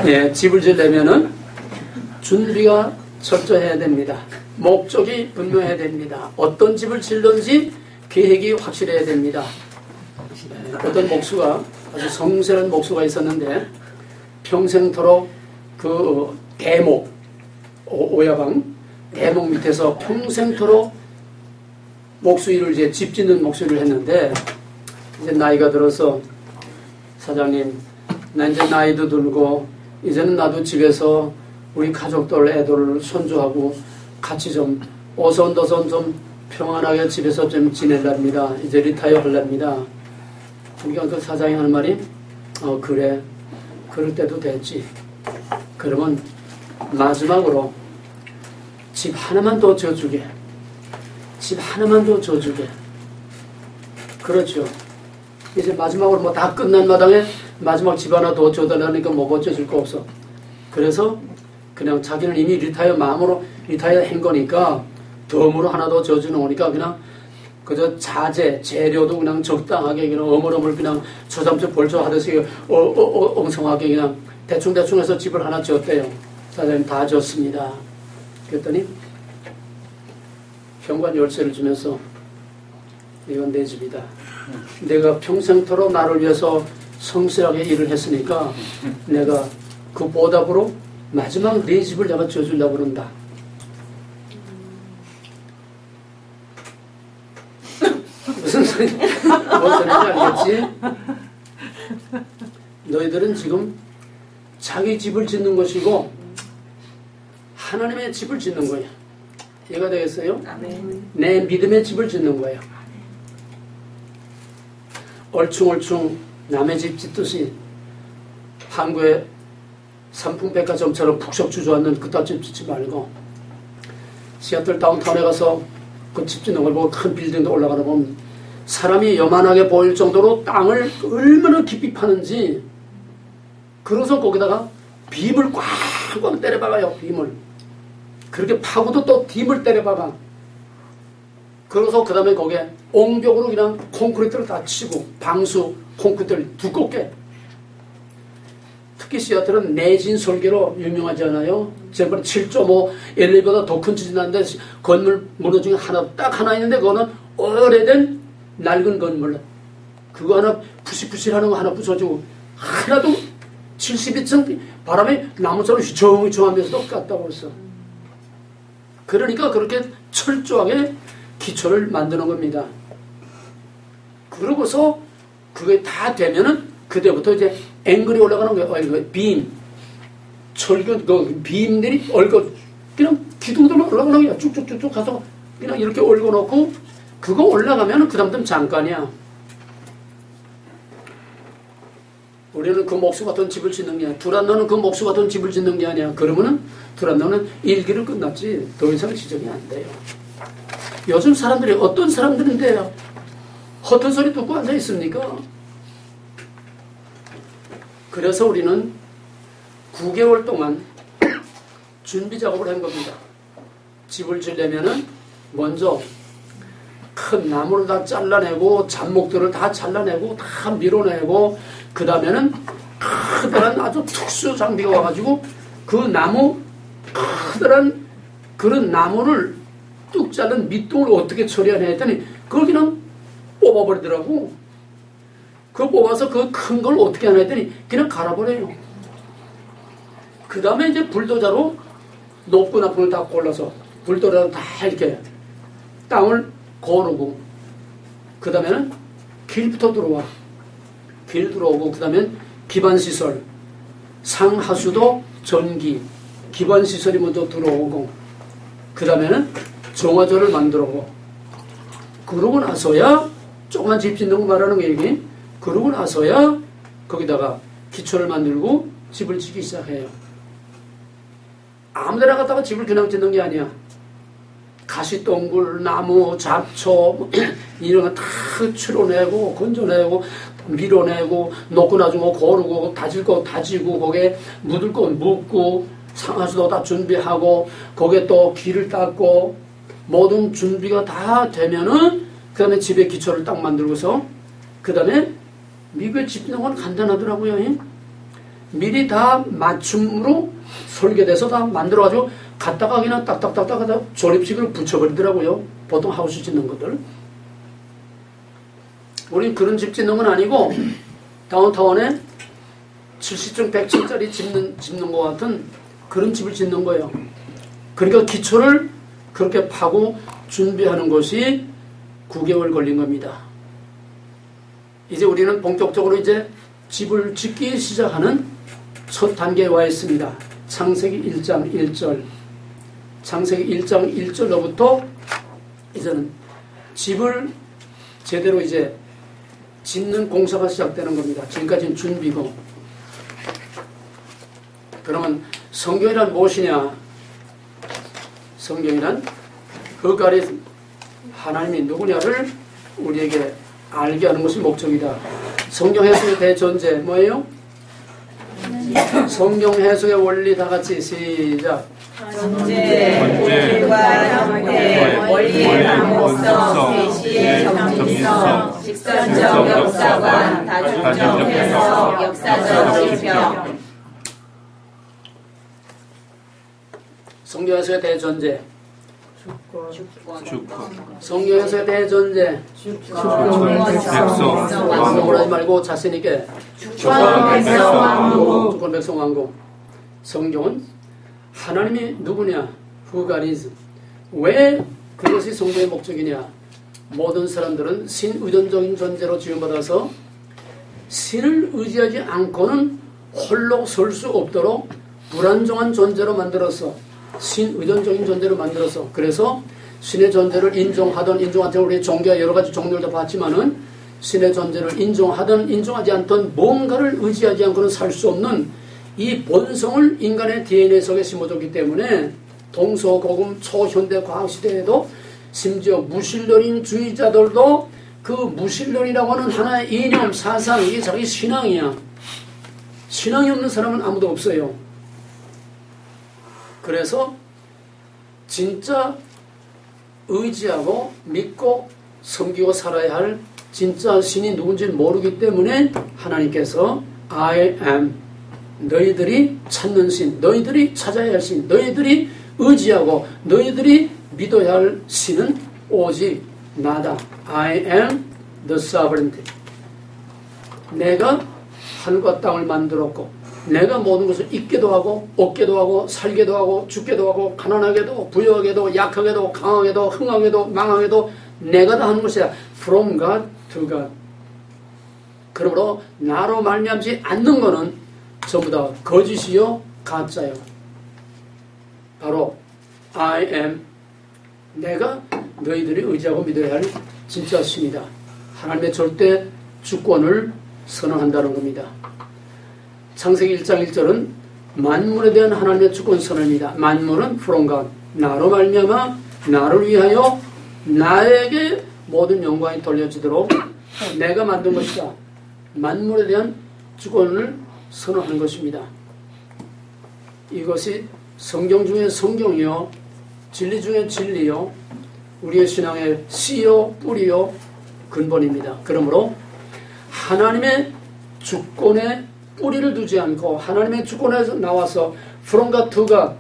예, 집을 지으려면은 준비가 철저해야 됩니다. 목적이 분명해야 됩니다. 어떤 집을 지을는지 계획이 확실해야 됩니다. 어떤 목수가 아주 성실한 목수가 있었는데 평생토록 그 대목 오야방 대목 밑에서 평생토록 목수 일을 이제 집 짓는 목수 일을 했는데 이제 나이가 들어서 사장님 나 이제 나이도 들고 이제는 나도 집에서 우리 가족들 애들 손주하고 같이 좀 오손도손 좀 평안하게 집에서 좀 지낼랍니다. 이제 리타이어 할랍니다. 그러니까 그 사장이 하는 말이 그래 그럴 때도 됐지. 그러면 마지막으로 집 하나만 더 줘주게. 집 하나만 더 줘주게. 그렇죠. 이제 마지막으로 뭐 다 끝난 마당에 마지막 집 하나 더 줘달라니까 뭐 어쩌줄 거 없어. 그래서 그냥 자기는 이미 리타이어 마음으로 리타이어 한 거니까 덤으로 하나 더 줘주는 거니까 그냥 그저 자재, 재료도 그냥 적당하게 그냥 어물어물 그냥 초잠초 벌초 하듯이 엉성하게 그냥 대충대충 해서 집을 하나 줬대요. 사장님 다 줬습니다. 그랬더니 현관 열쇠를 주면서 이건 내 집이다. 내가 평생토록 나를 위해서 성실하게 일을 했으니까 내가 그 보답으로 마지막 내 집을 내가 지어주려고 그런다. 무슨 소리인지 알겠지? 너희들은 지금 자기 집을 짓는 것이고 하나님의 집을 짓는 거야. 이해가 되겠어요? 내 믿음의 집을 짓는 거예요. 얼충얼충 남의 집 짓듯이 한국의 삼풍백화점처럼 푹석 주저앉는 그딴 집 짓지 말고 시애틀 다운타운에 가서 그 집 짓는 걸 보고 큰 빌딩도 올라가다 보면 사람이 요만하게 보일 정도로 땅을 얼마나 깊이 파는지 그래서 거기다가 빔을 꽉꽉 때려박아요. 빔을 그렇게 파고도 또 빔을 때려박아. 그래서 그 다음에 거기에 옹벽으로 그냥 콘크리트를 다 치고 방수 콘크리트를 두껍게. 특히 시애틀은 내진 설계로 유명하지 않아요? 제발 7.5 엘리베이터보다 더 큰 짓이 났는데 건물 문화 중에 딱 하나 있는데 그거는 오래된 낡은 건물. 그거 하나 푸실푸실하는 거 하나 부서지고 하나도 72층 바람에 나무처럼 휘청휘청하면서도 깠다고 했어. 그러니까 그렇게 철저하게 기초를 만드는 겁니다. 그러고서 그게 다 되면은 그때부터 이제 앵글이 올라가는 거예요. 빔, 철근, 그 빔들이 그냥 기둥들로 올라가는 거야. 쭉쭉쭉쭉 가서 그냥 이렇게 올려놓고 그거 올라가면은 그 다음부터는 잠깐이야. 우리는 그 목수 같은 집을 짓는 게 아니야. 두란노는 그 목수 같은 집을 짓는 게 아니야. 그러면은 두란노는 일기를 끝났지 더 이상 지정이 안 돼요. 요즘 사람들이 어떤 사람들인데요? 허튼 소리 듣고 앉아 있습니까? 그래서 우리는 9개월 동안 준비 작업을 한 겁니다. 집을 지으려면은 먼저 큰 나무를 다 잘라내고 잡목들을 다 잘라내고 다 밀어내고 그 다음에는 커다란 아주 특수 장비가 와가지고 그 나무 커다란 그런 나무를 뚝 자른 밑동을 어떻게 처리하냐 했더니 그걸 그냥 뽑아버리더라고. 그거 뽑아서 그 큰 걸 어떻게 하냐 했더니 그냥 갈아버려요. 그 다음에 이제 불도자로 높고 낮은 다 골라서 불도자로 다 이렇게 땅을 거르고 그 다음에는 길부터 들어와. 길 들어오고 그 다음엔 기반시설 상하수도 전기 기반시설이 먼저 들어오고 그 다음에는 정화조를 만들고 그러고 나서야 조그만 집 짓는 거 말하는 거 얘기. 그러고 나서야 거기다가 기초를 만들고 집을 짓기 시작해요. 아무데나 갖다가 집을 그냥 짓는 게 아니야. 가시동굴, 나무, 잡초 이런 거 다 추려내고 건져내고 밀어내고 놓고 나중에 고르고 다질 거 다지고 거기에 묻을 거 묻고 상하수도 다 준비하고 거기에 또 길을 닦고 모든 준비가 다 되면은 그 다음에 집의 기초를 딱 만들고서 그 다음에 미국에 집 짓는 건 간단하더라고요. 미리 다 맞춤으로 설계돼서 다 만들어가지고 갖다가 그냥 딱딱딱딱 하다 조립식으로 붙여버리더라고요. 보통 하우스 짓는 것들. 우린 그런 집 짓는 건 아니고 다운타운에 70층, 100층짜리 짓는 것 같은 그런 집을 짓는 거예요. 그러니까 기초를 그렇게 파고 준비하는 것이 9개월 걸린 겁니다. 이제 우리는 본격적으로 이제 집을 짓기 시작하는 첫 단계에 와 있습니다. 창세기 1장 1절. 창세기 1장 1절로부터 이제는 집을 제대로 이제 짓는 공사가 시작되는 겁니다. 지금까지는 준비고. 그러면 성경이란 무엇이냐? 성경이란 그가리 하나님이 누구냐를 우리에게 알게 하는 것이 목적이다. 성경 해석의 대전제 뭐예요? 성경 해석의 원리 다 같이 시작. 전제, 본질과 형태, 원리의 방법성, 계시의 정직성, 직선적 역사관, 다중적 해석, 역사적 지평. 성경 해석의 대전제. 주권. 성경 해석의 대전제. 왕국을 하지 말고 자신 있게. 주권, 백성, 왕국. 주권, 백성, 왕국. 성경은 하나님이 누구냐? Who God is. 왜 그것이 성경의 목적이냐? 모든 사람들은 신의존적인 존재로 지음받아서 신을 의지하지 않고는 홀로 설 수 없도록 불안정한 존재로 만들어서 신의존적인 존재로 만들어서 그래서 신의 존재를 인정하던 인정하지 않던 우리 종교가 여러 가지 종류를 다 봤지만은 신의 존재를 인정하던 인정하지 않던 뭔가를 의지하지 않고는 살 수 없는 이 본성을 인간의 DNA 속에 심어줬기 때문에 동서고금 초현대 과학시대에도 심지어 무신론주의자들도 그 무신론이라고 하는 하나의 이념, 사상, 이게 자기 신앙이야. 신앙이 없는 사람은 아무도 없어요. 그래서 진짜 의지하고 믿고 섬기고 살아야 할 진짜 신이 누군지 모르기 때문에 하나님께서 I am 너희들이 찾는 신, 너희들이 찾아야 할 신, 너희들이 의지하고 너희들이 믿어야 할 신은 오직 나다. I am the sovereignty. 내가 하늘과 땅을 만들었고 내가 모든 것을 있게도 하고 없게도 하고 살게도 하고 죽게도 하고 가난하게도 부유하게도 약하게도 강하게도 흥하게도 망하게도 내가 다 하는 것이야. From God to God. 그러므로 나로 말미암지 않는 것은 전부 다 거짓이요 가짜요. 바로 I am 내가 너희들이 의지하고 믿어야 할 진짜 신이다. 하나님의 절대 주권을 선언한다는 겁니다. 창세기 1장 1절은 만물에 대한 하나님의 주권 선언입니다. 만물은 from God, 나로 말미암아 나를 위하여 나에게 모든 영광이 돌려지도록 내가 만든 것이다. 만물에 대한 주권을 선언하는 것입니다. 이것이 성경 중에 성경이요 진리 중에 진리요 우리의 신앙의 씨요 뿌리요 근본입니다. 그러므로 하나님의 주권에 뿌리를 두지 않고 하나님의 주권에서 나와서 From God to God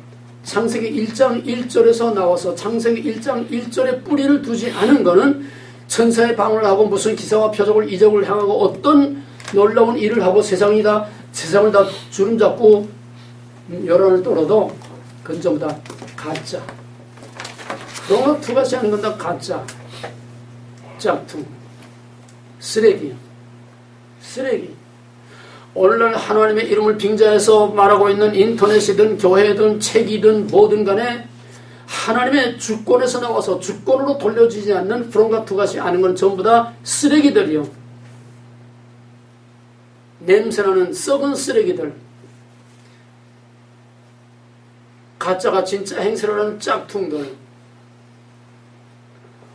창세기 1장 1절에서 나와서 창세기 1장 1절에 뿌리를 두지 않은 것은 천사의 방언을 하고 무슨 기사와 표적을 이적을 향하고 어떤 놀라운 일을 하고 세상을 다 주름잡고 열한을 떨어도 그건 전부 다 가짜. 그런 두 가지 하는 건 다 가짜. 짝퉁. 쓰레기. 오늘날 하나님의 이름을 빙자해서 말하고 있는 인터넷이든 교회든 책이든 뭐든 간에 하나님의 주권에서 나와서 주권으로 돌려지지 않는 From God to God이 아는 건 전부 다 쓰레기들이요. 냄새나는 썩은 쓰레기들. 가짜가 진짜 행세를 하는 짝퉁들.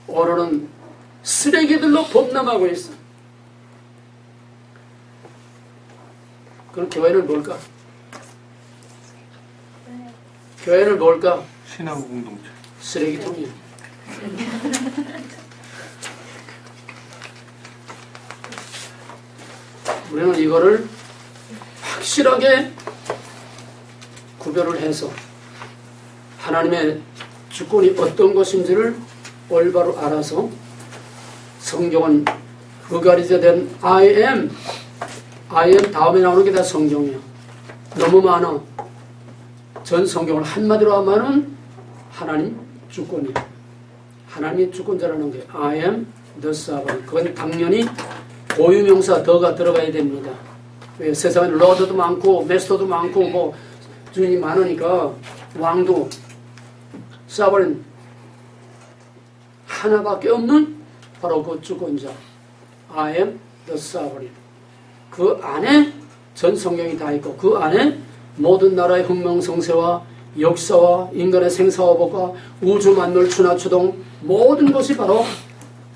오늘은 쓰레기들로 범람하고 있어. 그럼 교회는 뭘까? 교회는 뭘까? 신앙 공동체. 쓰레기통이야. 우리는 이거를 확실하게 구별을 해서 하나님의 주권이 어떤 것인지를 올바로 알아서 성경은 그가리제된 I am 다음에 나오는 게 다 성경이야. 너무 많아. 전 성경을 한마디로 하면은 하나님 주권이야. 하나님이 주권자라는 게 I am the sovereign. 그건 당연히 고유명사 더가 들어가야 됩니다. 왜 세상에 러드도 많고 메스터도 많고 뭐 주인이 많으니까 왕도 sovereign 하나밖에 없는 바로 그 주권자 I am the sovereign. 그 안에 전 성경이 다 있고 그 안에 모든 나라의 흥망성쇠와 역사와 인간의 생사화복과 우주 만물 추나추동 모든 것이 바로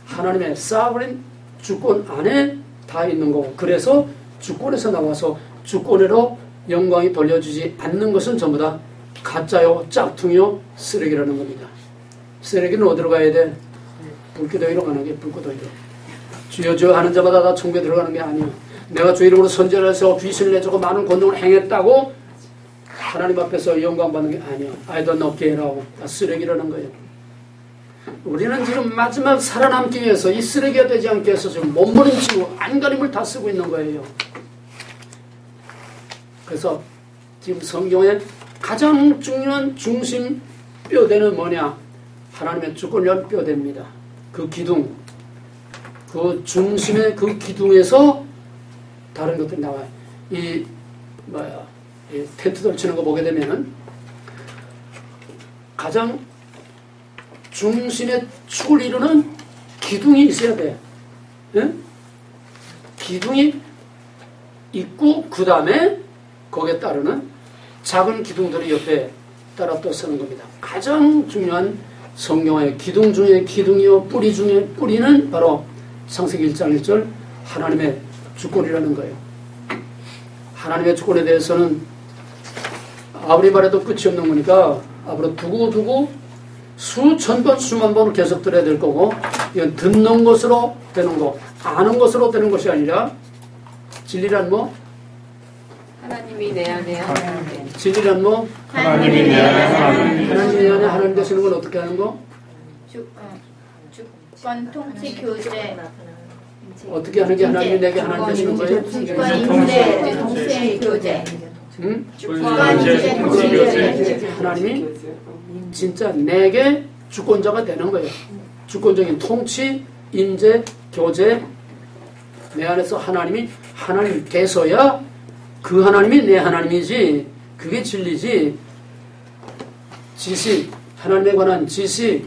하나님의 sovereign 주권 안에 다 있는 거고 그래서 주권에서 나와서 주권으로 영광이 돌려주지 않는 것은 전부 다 가짜요 짝퉁이요 쓰레기라는 겁니다. 쓰레기는 어디로 가야 돼? 불기도위로 가는 게 불기도위로. 주여 주여 하는 자마다 다 천국에 들어가는 게 아니야. 내가 주 이름으로 선제를 해서 귀신을 내주고 많은 권능을 행했다고 하나님 앞에서 영광 받는 게 아니야. I don't know 게라고 다 쓰레기라는 거예요. 우리는 지금 마지막 살아남기 위해서 이 쓰레기가 되지 않게 해서 지금 몸부림치고 안간힘을 다 쓰고 있는 거예요. 그래서 지금 성경의 가장 중요한 중심 뼈대는 뭐냐? 하나님의 주권이란 뼈대입니다. 그 기둥, 그 중심의 그 기둥에서 다른 것들이 나와요. 이 텐트 돌치는 거 보게 되면은 가장 중심의 축을 이루는 기둥이 있어야 돼. 예? 기둥이 있고 그 다음에 거기에 따르는 작은 기둥들이 옆에 따라 또 서는 겁니다. 가장 중요한 성경의 기둥 중에 기둥이요 뿌리 중에 뿌리는 바로 창세기 1장 1절 하나님의 주권이라는 거예요. 하나님의 주권에 대해서는 아무리 말해도 끝이 없는 거니까 앞으로 두고 수천 번 수만 번을 계속 들어야 될 거고 이건 듣는 것으로 되는 거 아는 것으로 되는 것이 아니라 진리란 뭐? 하나님이 내 안에 하나님. 진리란 뭐? 하나님이 내 안에 하나님. 하나님이 내 안에 하나님 되시는 건 어떻게 하는 거? 주권 통치 교제. 어떻게 하는 게 하나님이 내게 하나님 되시는 거예요? 주권 인재 통치 교제. 응? 주권 인재 통치 교제. 하나님이 진짜 내게 주권자가 되는 거예요. 주권적인 통치, 인재, 교제 내 안에서 하나님이 하나님 돼서야 그 하나님이 내 하나님이지 그게 진리지. 지식, 하나님에 관한 지식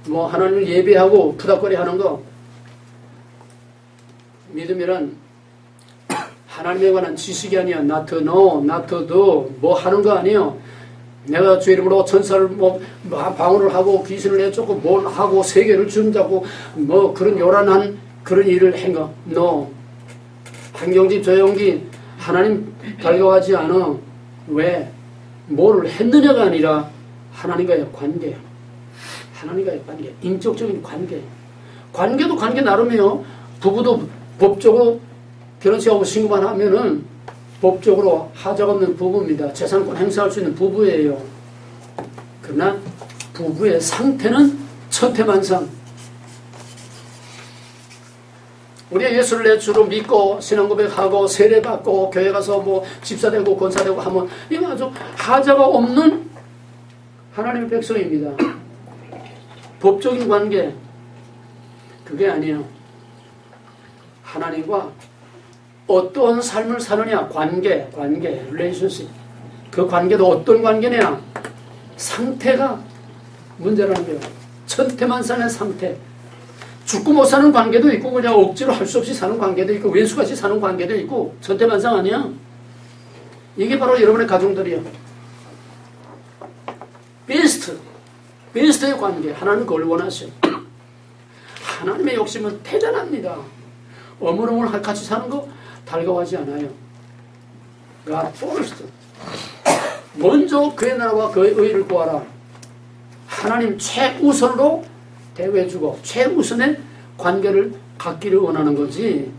뭐 하나님을 예배하고 푸닥거리 하는 거 믿음이란 하나님에 관한 지식이 아니야. not to know, not to do 뭐 하는 거 아니에요. 내가 주 이름으로 천사를 뭐 방언을 하고 귀신을 내쫓고 뭘 하고 세계를 준다고 뭐 그런 요란한 그런 일을 한 거. no. 한경집 조영기 하나님 달가워하지 않아. 왜? 뭐를 했느냐가 아니라 하나님과의 관계. 하나님과의 관계. 인격적인 관계. 관계도 관계 나름이에요. 부부도 법적으로 결혼식하고 신고만 하면은 법적으로 하자가 없는 부부입니다. 재산권 행사할 수 있는 부부예요. 그러나 부부의 상태는 천태만상. 우리가 예수를 내 주로 믿고 신앙고백하고 세례받고 교회 가서 뭐 집사되고 권사되고 하면 이거 아주 하자가 없는 하나님의 백성입니다. 법적인 관계 그게 아니에요. 하나님과 어떤 삶을 사느냐 관계 relationship 그 관계도 어떤 관계냐 상태가 문제라는 거예요. 천태만상의 상태. 죽고 못 사는 관계도 있고 그냥 억지로 할 수 없이 사는 관계도 있고 왼수같이 사는 관계도 있고 천태만상 아니야. 이게 바로 여러분의 가정들이야. 베스트의 관계. 하나님 그걸 원하셔. 하나님의 욕심은 대단합니다. 어물어물 같이 사는 거 달가워하지 않아요. God first. 먼저 그의 나라와 그의 의를 구하라. 하나님 최우선으로 대우해주고 최우선의 관계를 갖기를 원하는 거지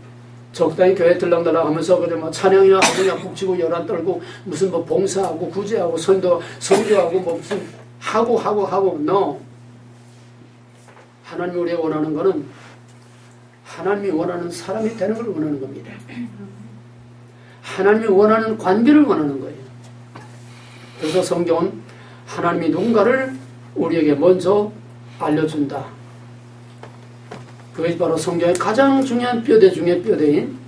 적당히 교회 들락달락 하면서 그래 뭐 찬양이나 하고야 북치고 열안 떨고 무슨 뭐 봉사하고 구제하고 선교하고 뭐 무슨 하고 no. 하나님이 우리가 원하는 거는 하나님이 원하는 사람이 되는 걸 원하는 겁니다. 하나님이 원하는 관계를 원하는 거예요. 그래서 성경은 하나님이 누군가를 우리에게 먼저 알려준다. 그것이 바로 성경의 가장 중요한 뼈대 중에 뼈대인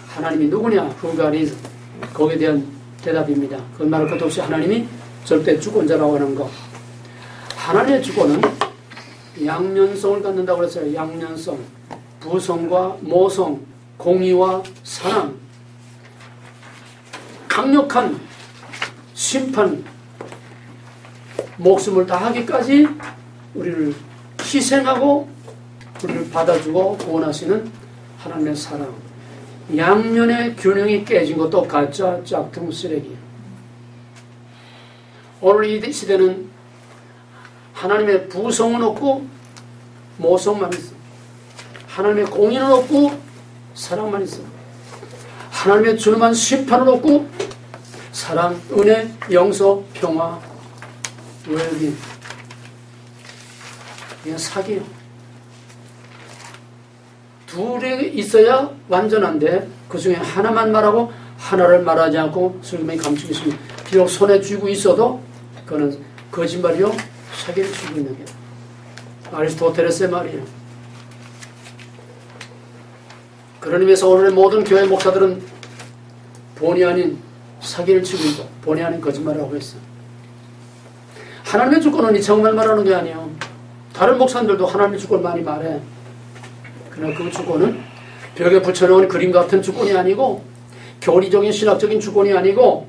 하나님이 누구냐? 후가리 거기에 대한 대답입니다. 그 말할 것도 없이 하나님이 절대 주권자라고 하는 거. 하나님의 주권은 양면성을 갖는다고 그랬어요. 양면성. 부성과 모성, 공의와 사랑. 강력한 심판, 목숨을 다하기까지 우리를 희생하고 우리를 받아주고 구원하시는 하나님의 사랑. 양면의 균형이 깨진 것도 가짜 짝퉁 쓰레기. 오늘 이 시대는 하나님의 부성은 없고 모성만 있어. 하나님의 공의는 없고 사랑만 있어. 하나님의 준엄한 심판은 없고 사랑, 은혜, 영서, 평화, 웰빙. 이건 사기예요. 둘이 있어야 완전한데 그 중에 하나만 말하고 하나를 말하지 않고 슬그머니 감추고 있습니다. 비록 손에 쥐고 있어도 그거는 거짓말이요 사기를 치고 있는 게 아리스토텔레스의 말이에요. 그런 의미에서 오늘의 모든 교회 목사들은 본의 아닌 사기를 치고 있고 본의 아닌 거짓말을 하고 있어요. 하나님의 주권은 이 정말 말하는 게 아니에요. 다른 목사님들도 하나님의 주권 많이 말해. 그러나 그 주권은 벽에 붙여놓은 그림 같은 주권이 아니고 교리적인 신학적인 주권이 아니고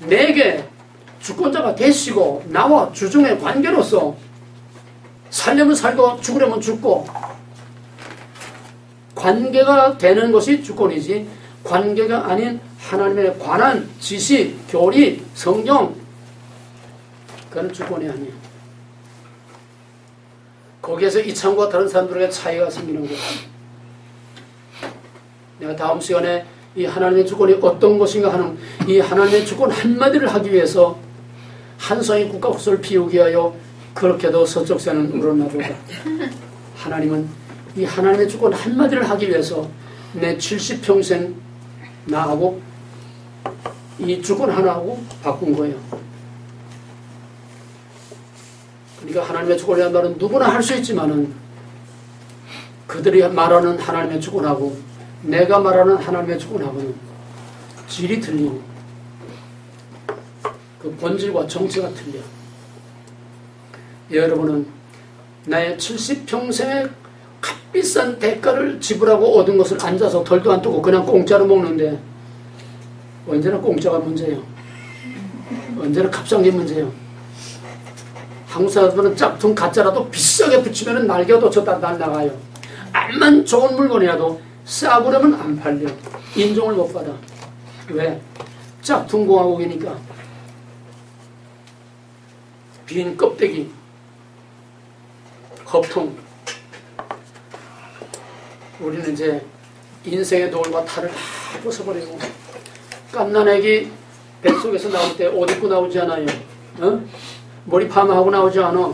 내게 주권자가 되시고 나와 주중의 관계로서 살려면 살고 죽으려면 죽고 관계가 되는 것이 주권이지 관계가 아닌 하나님의 관한 지시, 교리, 성경 그건 주권이 아니에요. 거기에서 이창과 다른 사람들에게 차이가 생기는 거예요. 내가 다음 시간에 이 하나님의 주권이 어떤 것인가 하는 이 하나님의 주권 한마디를 하기 위해서 한성의 국가국수를 피우기 위하여 그렇게도 서쪽새는 우러나보다. 하나님은 이 하나님의 주권 한마디를 하기 위해서 내 70평생 나하고 이 주권 하나하고 바꾼 거예요. 그러니까 하나님의 주권이라는 말은 누구나 할 수 있지만은 그들이 말하는 하나님의 주권하고 내가 말하는 하나님의 주권하고는 질이 틀리고 그 본질과 정체가 틀려. 여러분은 나의 70평생의 값비싼 대가를 지불하고 얻은 것을 앉아서 덜도 안 뜨고 그냥 공짜로 먹는데 언제나 공짜가 문제예요. 언제나 값싼 게 문제예요. 한국 사람들은 짝퉁 가짜라도 비싸게 붙이면 날개가 돋쳤다 날아가요. 암만 좋은 물건이라도 싸구려면 안 팔려. 인정을 못 받아. 왜? 짝퉁 공화국이니까. 빈 껍데기, 거품. 우리는 이제 인생의 노을과 탈을 다 벗어버리고 갓난애기 뱃속에서 나올 때 옷 입고 나오지 않아요. 어? 머리 파마하고 나오지 않아.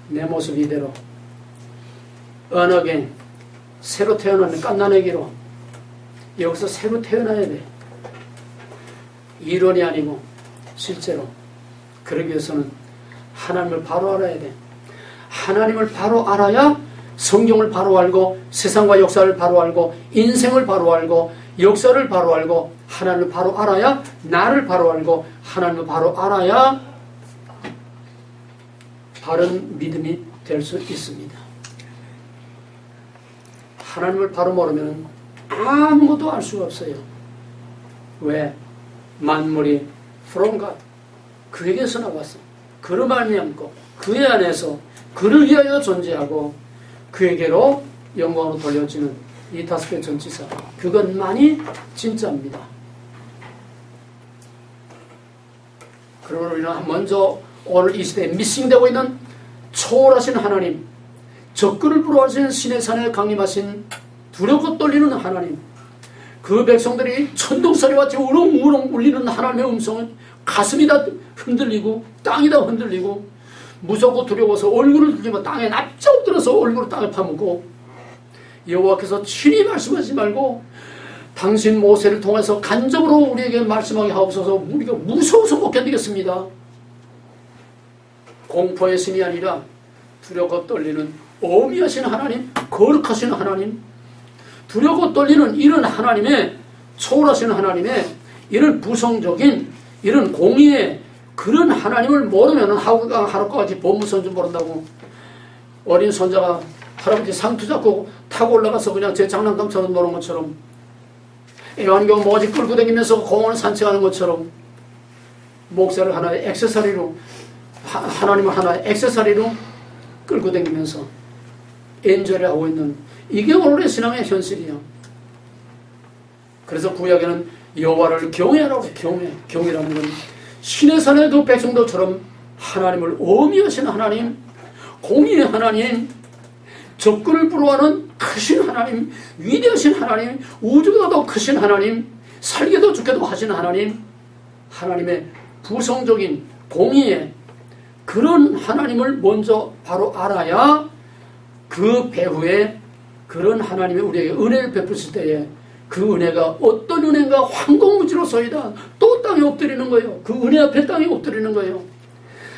내 모습 이대로. 언어겐 새로 태어나는 갓난애기로 여기서 새로 태어나야 돼. 이론이 아니고 실제로. 그러기 위해서는 하나님을 바로 알아야 돼. 하나님을 바로 알아야 성경을 바로 알고 세상과 역사를 바로 알고 인생을 바로 알고 역사를 바로 알고 하나님을 바로 알아야 나를 바로 알고 하나님을 바로 알아야 바른 믿음이 될 수 있습니다. 하나님을 바로 모르면 아무것도 알 수가 없어요. 왜? 만물이 from God 그에게서 나왔어. 그를 말미암고 그의 안에서 그를 위하여 존재하고 그에게로 영광으로 돌려지는 이 5개 전치사 그것만이 진짜입니다. 그러므로 우리는 먼저 오늘 이 시대에 미싱되고 있는 초월하신 하나님 적그를 불허하신 신의 산에 강림하신 두렵고 떨리는 하나님, 그 백성들이 천둥소리와 같이 우렁우렁 울리는 하나님의 음성은 가슴이 다 흔들리고 땅이 다 흔들리고 무섭고 두려워서 얼굴을 들지만 땅에 납작 엎드려서 얼굴을 땅에 파묻고, 여호와께서 친히 말씀하지 말고 당신 모세를 통해서 간접으로 우리에게 말씀하게 하옵소서. 우리가 무서워서 못 견디겠습니다. 공포의 신이 아니라 두려워 떨리는 어미하신 하나님, 거룩하신 하나님, 두려워 떨리는 이런 하나님의, 초월하신 하나님의 이런 부성적인 이런 공의의 그런 하나님을 모르면 하루과 같이 법무선주 모른다고. 어린 손자가 할아버지 상투 잡고 타고 올라가서 그냥 제 장난감처럼 노는 것처럼, 애완견 모지 끌고 다니면서 공원을 산책하는 것처럼 목사를 하나의 액세서리로, 하나님을 하나의 액세서리로 끌고 다니면서 엔저리 하고 있는, 이게 오늘의 신앙의 현실이야. 그래서 구약에는 여호와를 경외하라고 해. 경외라는 건 신의 산의 그 백성들처럼 하나님을 어미하신 하나님, 공의의 하나님, 적군을 불허하는 크신 하나님, 위대하신 하나님, 우주보다 더 크신 하나님, 살게도 죽게도 하신 하나님, 하나님의 부성적인 공의의 그런 하나님을 먼저 바로 알아야 그 배후에 그런 하나님이 우리에게 은혜를 베푸실 때에 그 은혜가 어떤 은혜인가 황공무지로서이다. 또 땅에 엎드리는 거예요. 그 은혜 앞에 땅에 엎드리는 거예요.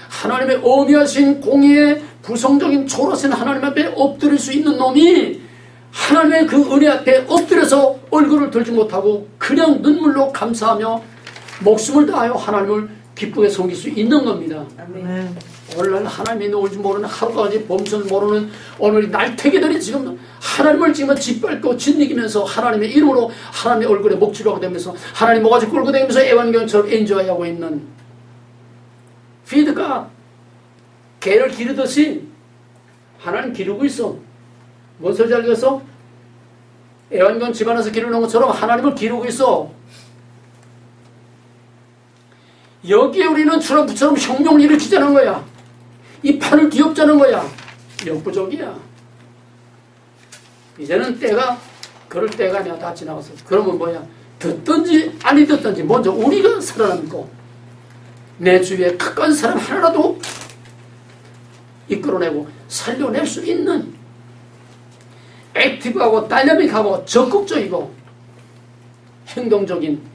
하나님의 어미하신 공의의 부성적인 초라신 하나님 앞에 엎드릴 수 있는 놈이 하나님의 그 은혜 앞에 엎드려서 얼굴을 들지 못하고 그냥 눈물로 감사하며 목숨을 다하여 하나님을 기쁘게 섬길 수 있는 겁니다. 아멘. 오늘날 하나님이 놓을지 모르는 하루까지 범선 모르는 오늘 날태기들이 지금 하나님을 지금 짓밟고 짓이기면서 하나님의 이름으로 하나님의 얼굴에 목줄하고 되면서 하나님 모가지 끌고 다니면서 애완견처럼 엔조이하고 있는 피드가 개를 기르듯이 하나님 기르고 있어. 뭔 소리지 알겠어? 애완견 집안에서 기르는 것처럼 하나님을 기르고 있어. 여기에 우리는 트럼프처럼 혁명을 일으키자는 거야. 이 판을 뒤엎자는 거야. 역부족이야. 이제는 때가 그럴 때가 아니야. 다 지나갔어. 그러면 뭐야? 듣든지 아니 듣든지 먼저 우리가 살아남고 내 주위에 가까운 사람 하나라도 이끌어내고 살려낼 수 있는 액티브하고 다이나믹하고 적극적이고 행동적인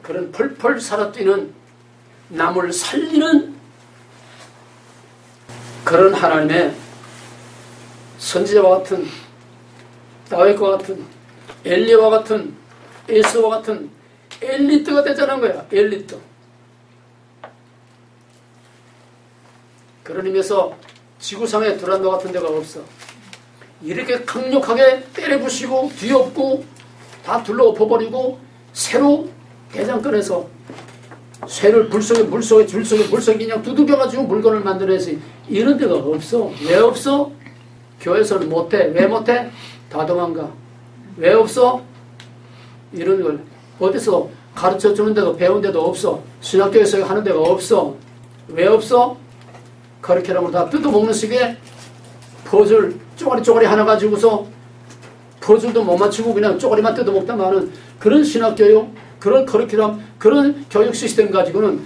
그런 펄펄 살아뛰는 남을 살리는 그런 하나님의 선지자와 같은 다윗과 같은 엘리야와 같은 에스와 같은 엘리트가 되자는 거야. 엘리트. 그런 의미에서 지구상에 두란노 같은 데가 없어. 이렇게 강력하게 때려부시고 뒤엎고 다 둘러 엎어버리고 새로 대장 꺼내서 쇠를 물속에 그냥 두들겨가지고 물건을 만들어내서 이런 데가 없어. 왜 없어? 교회에서는 못해. 왜 못해? 다 도망가. 왜 없어? 이런 걸 어디서 가르쳐주는 데도 배운 데도 없어. 신학교에서 하는 데가 없어. 왜 없어? 커리큘럼을 다 뜯어먹는 식의 퍼즐 쪼가리 하나 가지고서 퍼즐도 못 맞추고 그냥 쪼가리만 뜯어먹다마는 그런 신학교요, 그런 커리큘럼, 그런 교육 시스템 가지고는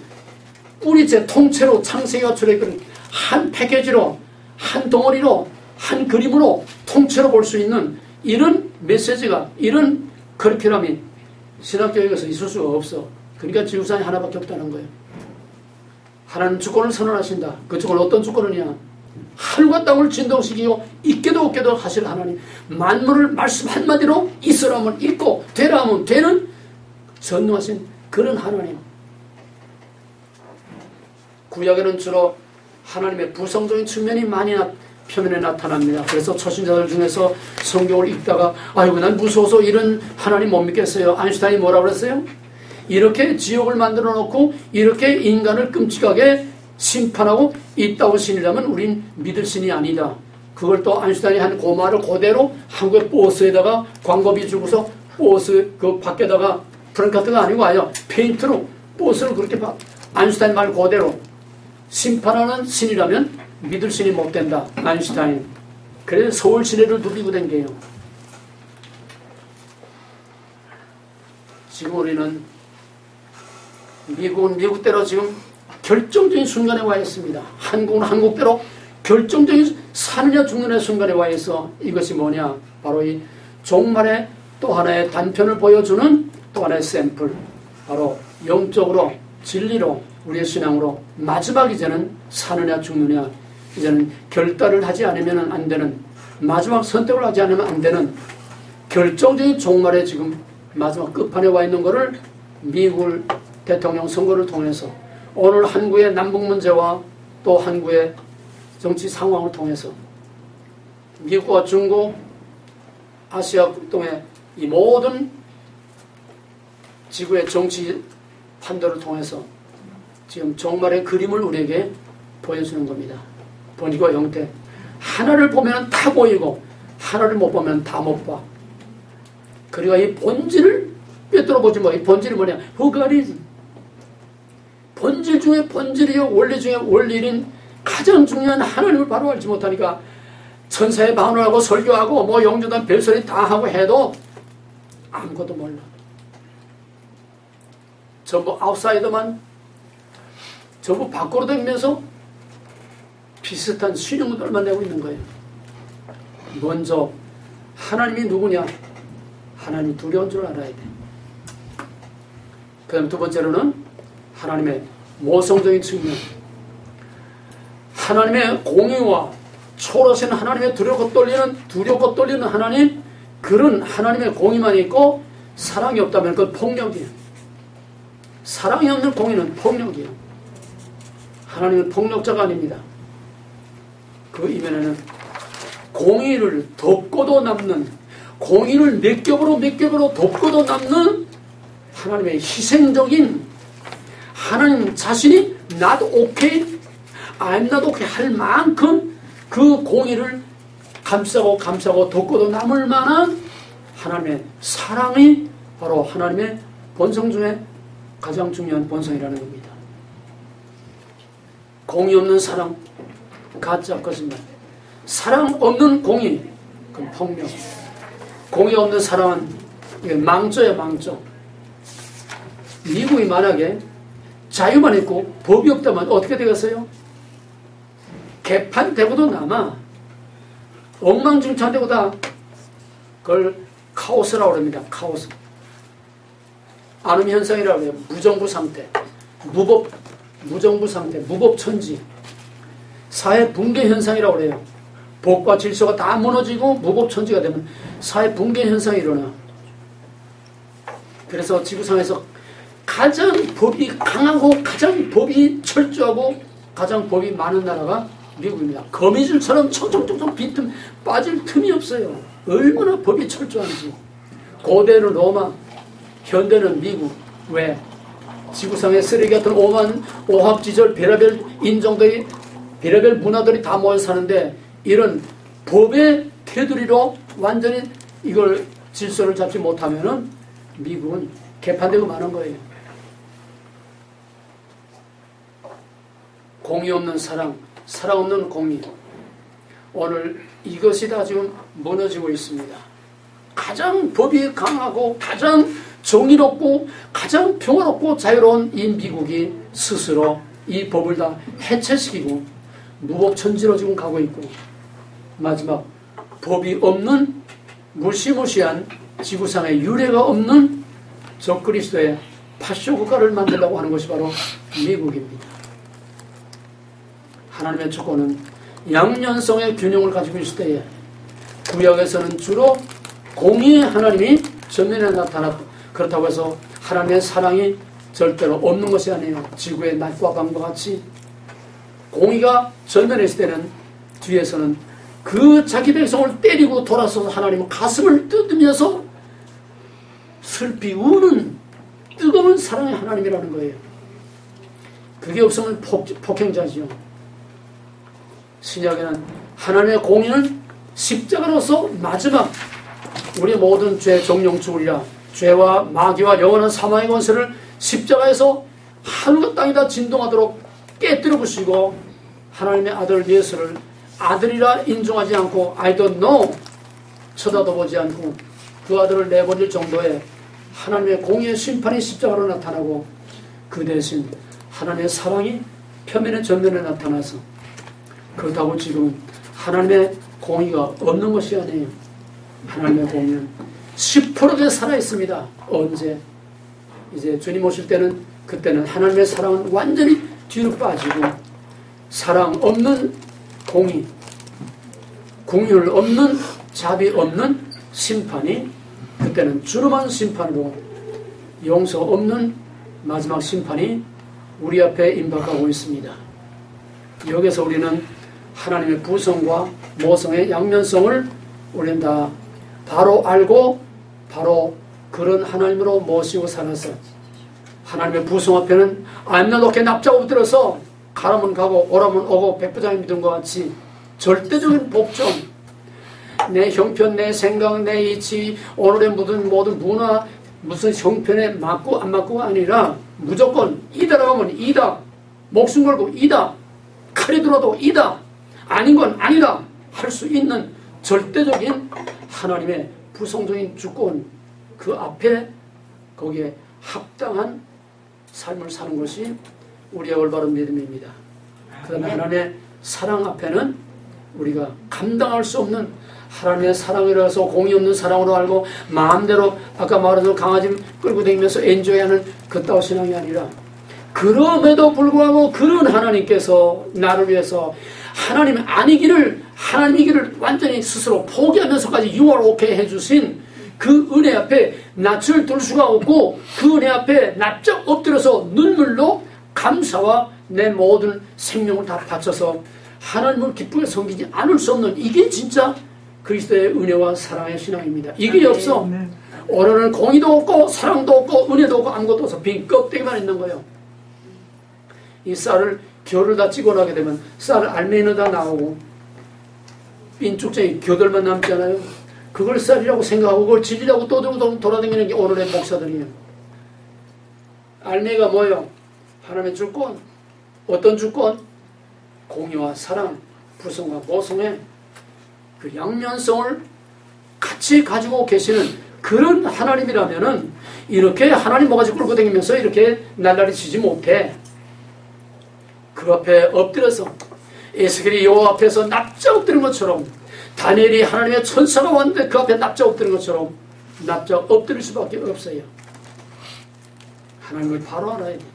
뿌리째 통째로 창세기가 출해있는 한 패키지로, 한 덩어리로, 한 그림으로 통째로 볼 수 있는 이런 메시지가, 이런 커리큘럼이 신학교육에서 있을 수가 없어. 그러니까 지구상에 하나밖에 없다는 거예요. 하나님 주권을 선언하신다. 그 주권 어떤 주권이냐? 하늘과 땅을 진동시키고 있게도 없게도 하실 하나님. 만물을 말씀 한마디로 있으라 하면 있고 되라 하면 되는 전능하신 그런 하나님. 구약에는 주로 하나님의 부성적인 측면이 많이 표면에 나타납니다. 그래서 초신자들 중에서 성경을 읽다가 아이고 난 무서워서 이런 하나님 못 믿겠어요. 아인슈타인이 뭐라고 그랬어요? 이렇게 지옥을 만들어 놓고 이렇게 인간을 끔찍하게 심판하고 있다고 신이라면 우린 믿을 신이 아니다. 그걸 또 아인슈타인이 한 그 말을 그대로 한국의 버스에다가 광고비 주고서 버스 그 밖에다가 프랭카트가 아니고 아니야 페인트로 버스를 그렇게 아인슈타인 말 그대로 심판하는 신이라면 믿을 신이 못 된다. 아인슈타인. 그래서 서울 시내를 누비고 댕겨요. 지금 우리는 미국은 미국대로 지금 결정적인 순간에 와 있습니다. 한국은 한국대로 결정적인 사느냐 죽느냐 순간에 와 있어. 이것이 뭐냐? 바로 이 종말의 또 하나의 단편을 보여주는 또 하나의 샘플. 바로 영적으로 진리로 우리의 신앙으로 마지막 이제는 사느냐 죽느냐, 이제는 결단을 하지 않으면 안 되는, 마지막 선택을 하지 않으면 안 되는 결정적인 종말에 지금 마지막 끝판에 와 있는 것을 미국 대통령 선거를 통해서, 오늘 한국의 남북 문제와 또 한국의 정치 상황을 통해서, 미국과 중국, 아시아 동의 이 모든 지구의 정치 판도를 통해서 지금 종말의 그림을 우리에게 보여주는 겁니다. 번지과 형태. 하나를 보면 다 보이고 하나를 못 보면 다 못 봐. 그리고 이 본질을 꿰뚫어 보지 뭐. 이 본질이 뭐냐? 후가리즘. 본질 중에 본질이요, 원리 중에 원리인 가장 중요한 하나님을 바로 알지 못하니까 천사에 반응하고 설교하고 뭐 영주단 별소리 다 하고 해도 아무것도 몰라. 전부 아웃사이더만, 전부 밖으로 다니면서 비슷한 신용들만 내고 있는 거예요. 먼저 하나님이 누구냐? 하나님이 두려운 줄 알아야 돼. 그 다음 두 번째로는 하나님의 모성적인 측면. 하나님의 공의와 초월하신 하나님의 두렵고 떨리는 하나님, 그런 하나님의 공의만 있고 사랑이 없다면 그건 폭력이에요. 사랑이 없는 공의는 폭력이에요. 하나님은 폭력자가 아닙니다. 그 이면에는 공의를 덮고도 남는, 공의를 몇 겹으로 덮고도 남는 하나님의 희생적인, 하나님 자신이 not okay, I'm not okay 할 만큼 그 공의를 감싸고 덮고도 남을 만한 하나님의 사랑이 바로 하나님의 본성 중에 가장 중요한 본성이라는 겁니다. 공의 없는 사랑, 가짜 거짓말. 사랑 없는 공의, 그건 폭력. 공의 없는 사랑은 망조야, 망조. 미국이 만약에 자유만 있고 법이 없다면 어떻게 되겠어요? 개판되고도 남아. 엉망진창되고 다 그걸 카오스라고 합니다. 카오스. 아놈 현상이라고 해요. 무정부 상태. 무정부 상태. 무법천지. 사회 붕괴 현상이라고 해요. 법과 질서가 다 무너지고 무법천지가 되면 사회 붕괴 현상이 일어나. 그래서 지구상에서 가장 법이 강하고 가장 법이 철저하고 가장 법이 많은 나라가 미국입니다. 거미줄처럼 총총총총 빈틈 빠질 틈이 없어요. 얼마나 법이 철저한지. 고대는 로마, 현대는 미국. 왜? 지구상에 쓰레기 같은 오만 오합지졸 별의별 인종들이, 별의별 문화들이 다 모여 사는데 이런 법의 테두리로 완전히 이걸 질서를 잡지 못하면은 미국은 개판되고 마는 거예요. 공의 없는 사랑, 사랑 없는 공의. 오늘 이것이 다 지금 무너지고 있습니다. 가장 법이 강하고 가장 정의롭고 가장 평화롭고 자유로운 이 미국이 스스로 이 법을 다 해체시키고 무법천지로 지금 가고 있고, 마지막 법이 없는 무시무시한 지구상에 유례가 없는 적그리스도의 파쇼 국가를 만들려고 하는 것이 바로 미국입니다. 하나님의 조건은 양면성의 균형을 가지고 있을 때에 구약에서는 주로 공의의 하나님이 전면에 나타났고, 그렇다고 해서 하나님의 사랑이 절대로 없는 것이 아니에요. 지구의 낮과 밤과 같이 공의가 전면에 있을 때는 뒤에서는 그 자기 백성을 때리고 돌아서서 하나님은 가슴을 뜯으면서 슬피 우는 뜨거운 사랑의 하나님이라는 거예요. 그게 없으면 폭행자지요. 신약에는 하나님의 공의는 십자가로서 마지막 우리 모든 죄 정령 죽으리라, 죄와 마귀와 영원한 사망의 권세를 십자가에서 하늘과 땅이 다 진동하도록 깨뜨려 부시고 하나님의 아들 예수를 아들이라 인정하지 않고 I don't know 쳐다도 보지 않고 그 아들을 내버릴 정도의 하나님의 공의의 심판이 십자가로 나타나고 그 대신 하나님의 사랑이 표면에 전면에 나타나서 그렇다고 지금 하나님의 공의가 없는 것이 아니에요. 하나님의 공의는 10%에 살아있습니다. 언제? 이제 주님 오실 때는 그때는 하나님의 사랑은 완전히 뒤로 빠지고 사랑 없는 공의, 공의를 없는 자비 없는 심판이 그때는 주름한 심판으로 용서 없는 마지막 심판이 우리 앞에 임박하고 있습니다. 여기서 우리는 하나님의 부성과 모성의 양면성을 우리는 다 바로 알고 바로 그런 하나님으로 모시고 살아서 하나님의 부성 앞에는 안나놓게 납작 엎드려서 가라면 가고 오라면 오고 백부장의 믿음과 같이 절대적인 복종, 내 형편, 내 생각, 내 이치, 오늘의 모든 문화, 무슨 형편에 맞고 안 맞고가 아니라 무조건 이다라고 하면 이다, 목숨 걸고 이다, 칼이 들어도 이다, 아닌 건 아니다 할 수 있는 절대적인 하나님의 부성적인 주권, 그 앞에 거기에 합당한 삶을 사는 것이 우리의 올바른 믿음입니다. 그 다음에 하나님의 사랑 앞에는 우리가 감당할 수 없는 하나님의 사랑이라서 공의 없는 사랑으로 알고 마음대로 아까 말한 강아지 끌고 다니면서 엔조이하는 그따위 신앙이 아니라 그럼에도 불구하고 그런 하나님께서 나를 위해서 하나님 아니기를 하나님이기를 완전히 스스로 포기하면서까지 You are okay 해주신 그 은혜 앞에 낯을 들 수가 없고 그 은혜 앞에 납작 엎드려서 눈물로 감사와 내 모든 생명을 다 바쳐서 하나님을 기쁘게 섬기지 않을 수 없는 이게 진짜 그리스도의 은혜와 사랑의 신앙입니다. 이게 없어. 오늘은 공의도 없고 사랑도 없고 은혜도 없고 아무것도 없어. 빈 껍데기만 있는 거예요. 이 쌀을 겨를 다 찍어나게 되면 쌀 알맹이는 다 나오고 빈쭉쟁이 겨들만 남잖아요. 그걸 쌀이라고 생각하고 그걸 진리라고 떠들고 돌아다니는 게 오늘의 목사들이에요. 알맹이가 뭐예요? 하나님의 주권. 어떤 주권? 공의와 사랑, 부성과 모성의 그 양면성을 같이 가지고 계시는 그런 하나님이라면은 이렇게 하나님 모가지 끌고 다니면서 이렇게 날라리 치지 못해. 그 앞에 엎드려서 에스겔이 여호와 앞에서 납작 엎드린 것처럼 다니엘이 하나님의 천사가 왔는데 그 앞에 납작 엎드린 것처럼 납작 엎드릴 수밖에 없어요. 하나님을 바로 알아야 돼.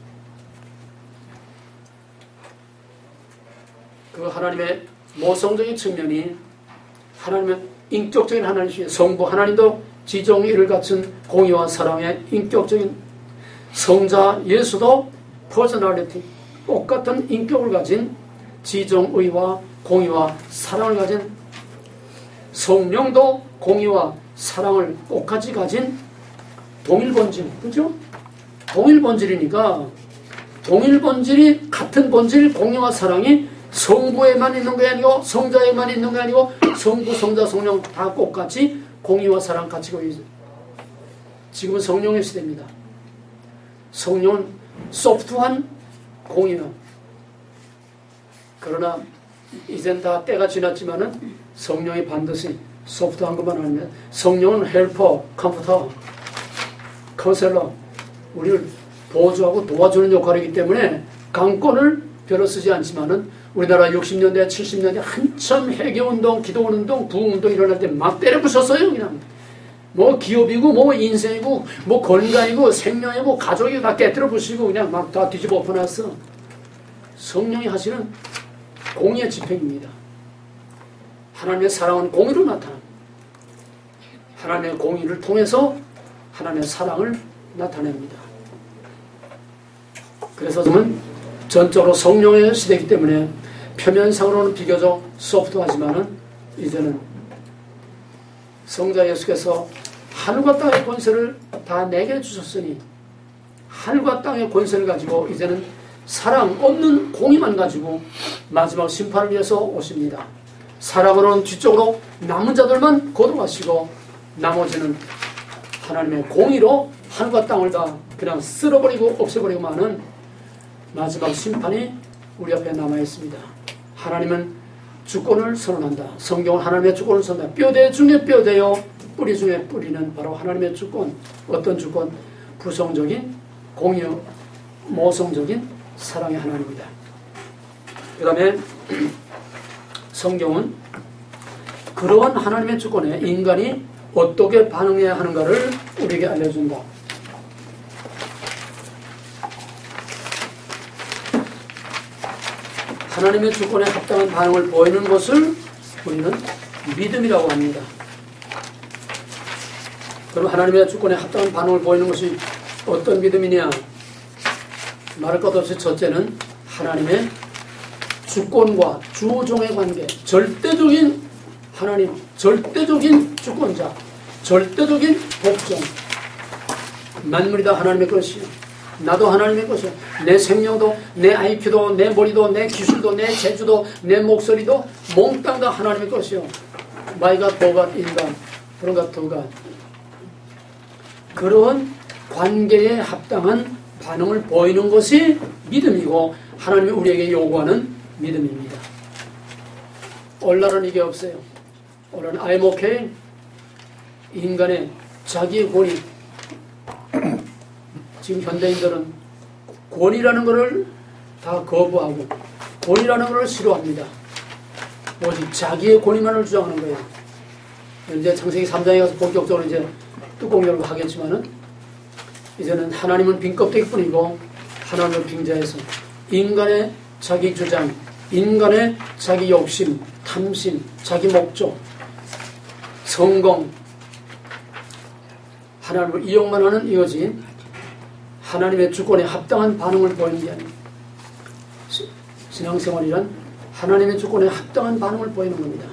그 하나님의 모성적인 측면이 하나님의 인격적인 하나님이시죠. 성부 하나님도 지정의를 갖춘 공의와 사랑의 인격적인 성자 예수도 퍼스널리티 똑같은 인격을 가진 지정의와 공의와 사랑을 가진 성령도 공의와 사랑을 똑같이 가진 동일본질, 그죠? 동일본질이니까 동일본질이 같은 본질 공의와 사랑이 성부에만 있는 게 아니고 성자에만 있는 게 아니고 성부, 성자, 성령 다 똑같이 공의와 사랑 가지고 있어요. 지금은 성령의 시대입니다. 성령은 소프트한 공의는 그러나 이젠 다 때가 지났지만은 성령이 반드시 소프트한 것만 아니면 성령은 헬퍼, 컴포터, 카운셀러 우리를 보조하고 도와주는 역할이기 때문에 강권을 별로 쓰지 않지만은 우리나라 60년대, 70년대 한참 해계운동, 기도운동, 부흥운동 일어날 때 막 때려 부쉈어요. 그냥 뭐 기업이고 뭐 인생이고 뭐 건강이고 생명이고 가족이고 다 깨뜨려 부시고 그냥 막 다 뒤집어 엎어놨어. 성령이 하시는 공의의 집행입니다. 하나님의 사랑은 공의로 나타납니다. 하나님의 공의를 통해서 하나님의 사랑을 나타냅니다. 그래서 지금은 전적으로 성령의 시대이기 때문에 표면상으로는 비교적 소프트하지만은 이제는 성자 예수께서 하늘과 땅의 권세를 다 내게 주셨으니 하늘과 땅의 권세를 가지고 이제는 사랑 없는 공의만 가지고 마지막 심판을 위해서 오십니다. 사랑으로는 뒤쪽으로 남은 자들만 거듭하시고 나머지는 하나님의 공의로 하늘과 땅을 다 그냥 쓸어버리고 없애버리고 마는 마지막 심판이 우리 앞에 남아있습니다. 하나님은 주권을 선언한다. 성경은 하나님의 주권을 선언한다. 뼈대 중에 뼈대요, 뿌리 중에 뿌리는 바로 하나님의 주권. 어떤 주권? 부성적인 공유, 모성적인 사랑의 하나님이다. 그 다음에 성경은 그러한 하나님의 주권에 인간이 어떻게 반응해야 하는가를 우리에게 알려준다. 하나님의 주권에 합당한 반응을 보이는 것을 우리는 믿음이라고 합니다. 그럼 하나님의 주권에 합당한 반응을 보이는 것이 어떤 믿음이냐? 말할 것 없이 첫째는 하나님의 주권과 주종의 관계, 절대적인 하나님, 절대적인 주권자, 절대적인 복종. 만물이 다 하나님의 것이요, 나도 하나님의 것이요, 내 생명도, 내 IQ도, 내 머리도, 내 기술도, 내 재주도, 내 목소리도 몽땅 다 하나님의 것이요. My God, for God, in God, from God to God. 그런 관계에 합당한 반응을 보이는 것이 믿음이고 하나님이 우리에게 요구하는 믿음입니다. 오늘날은 이게 없어요. 오늘은 I'm okay, 인간의 자기의 권위. 지금 현대인들은 권위라는 것을 다 거부하고 권위라는 것을 싫어합니다. 오직 자기의 권위만을 주장하는 거예요. 이제 창세기 3장에 가서 본격적으로 이제 뚜껑 열고 하겠지만은 이제는 하나님은 빈 껍데기뿐이고 하나님을 빙자해서 인간의 자기 주장, 인간의 자기 욕심, 탐심, 자기 목적, 성공, 하나님을 이용만 하는 이거지 하나님의 주권에 합당한 반응을 보이는 게 아닙니다. 신앙생활이란 하나님의 주권에 합당한 반응을 보이는 겁니다.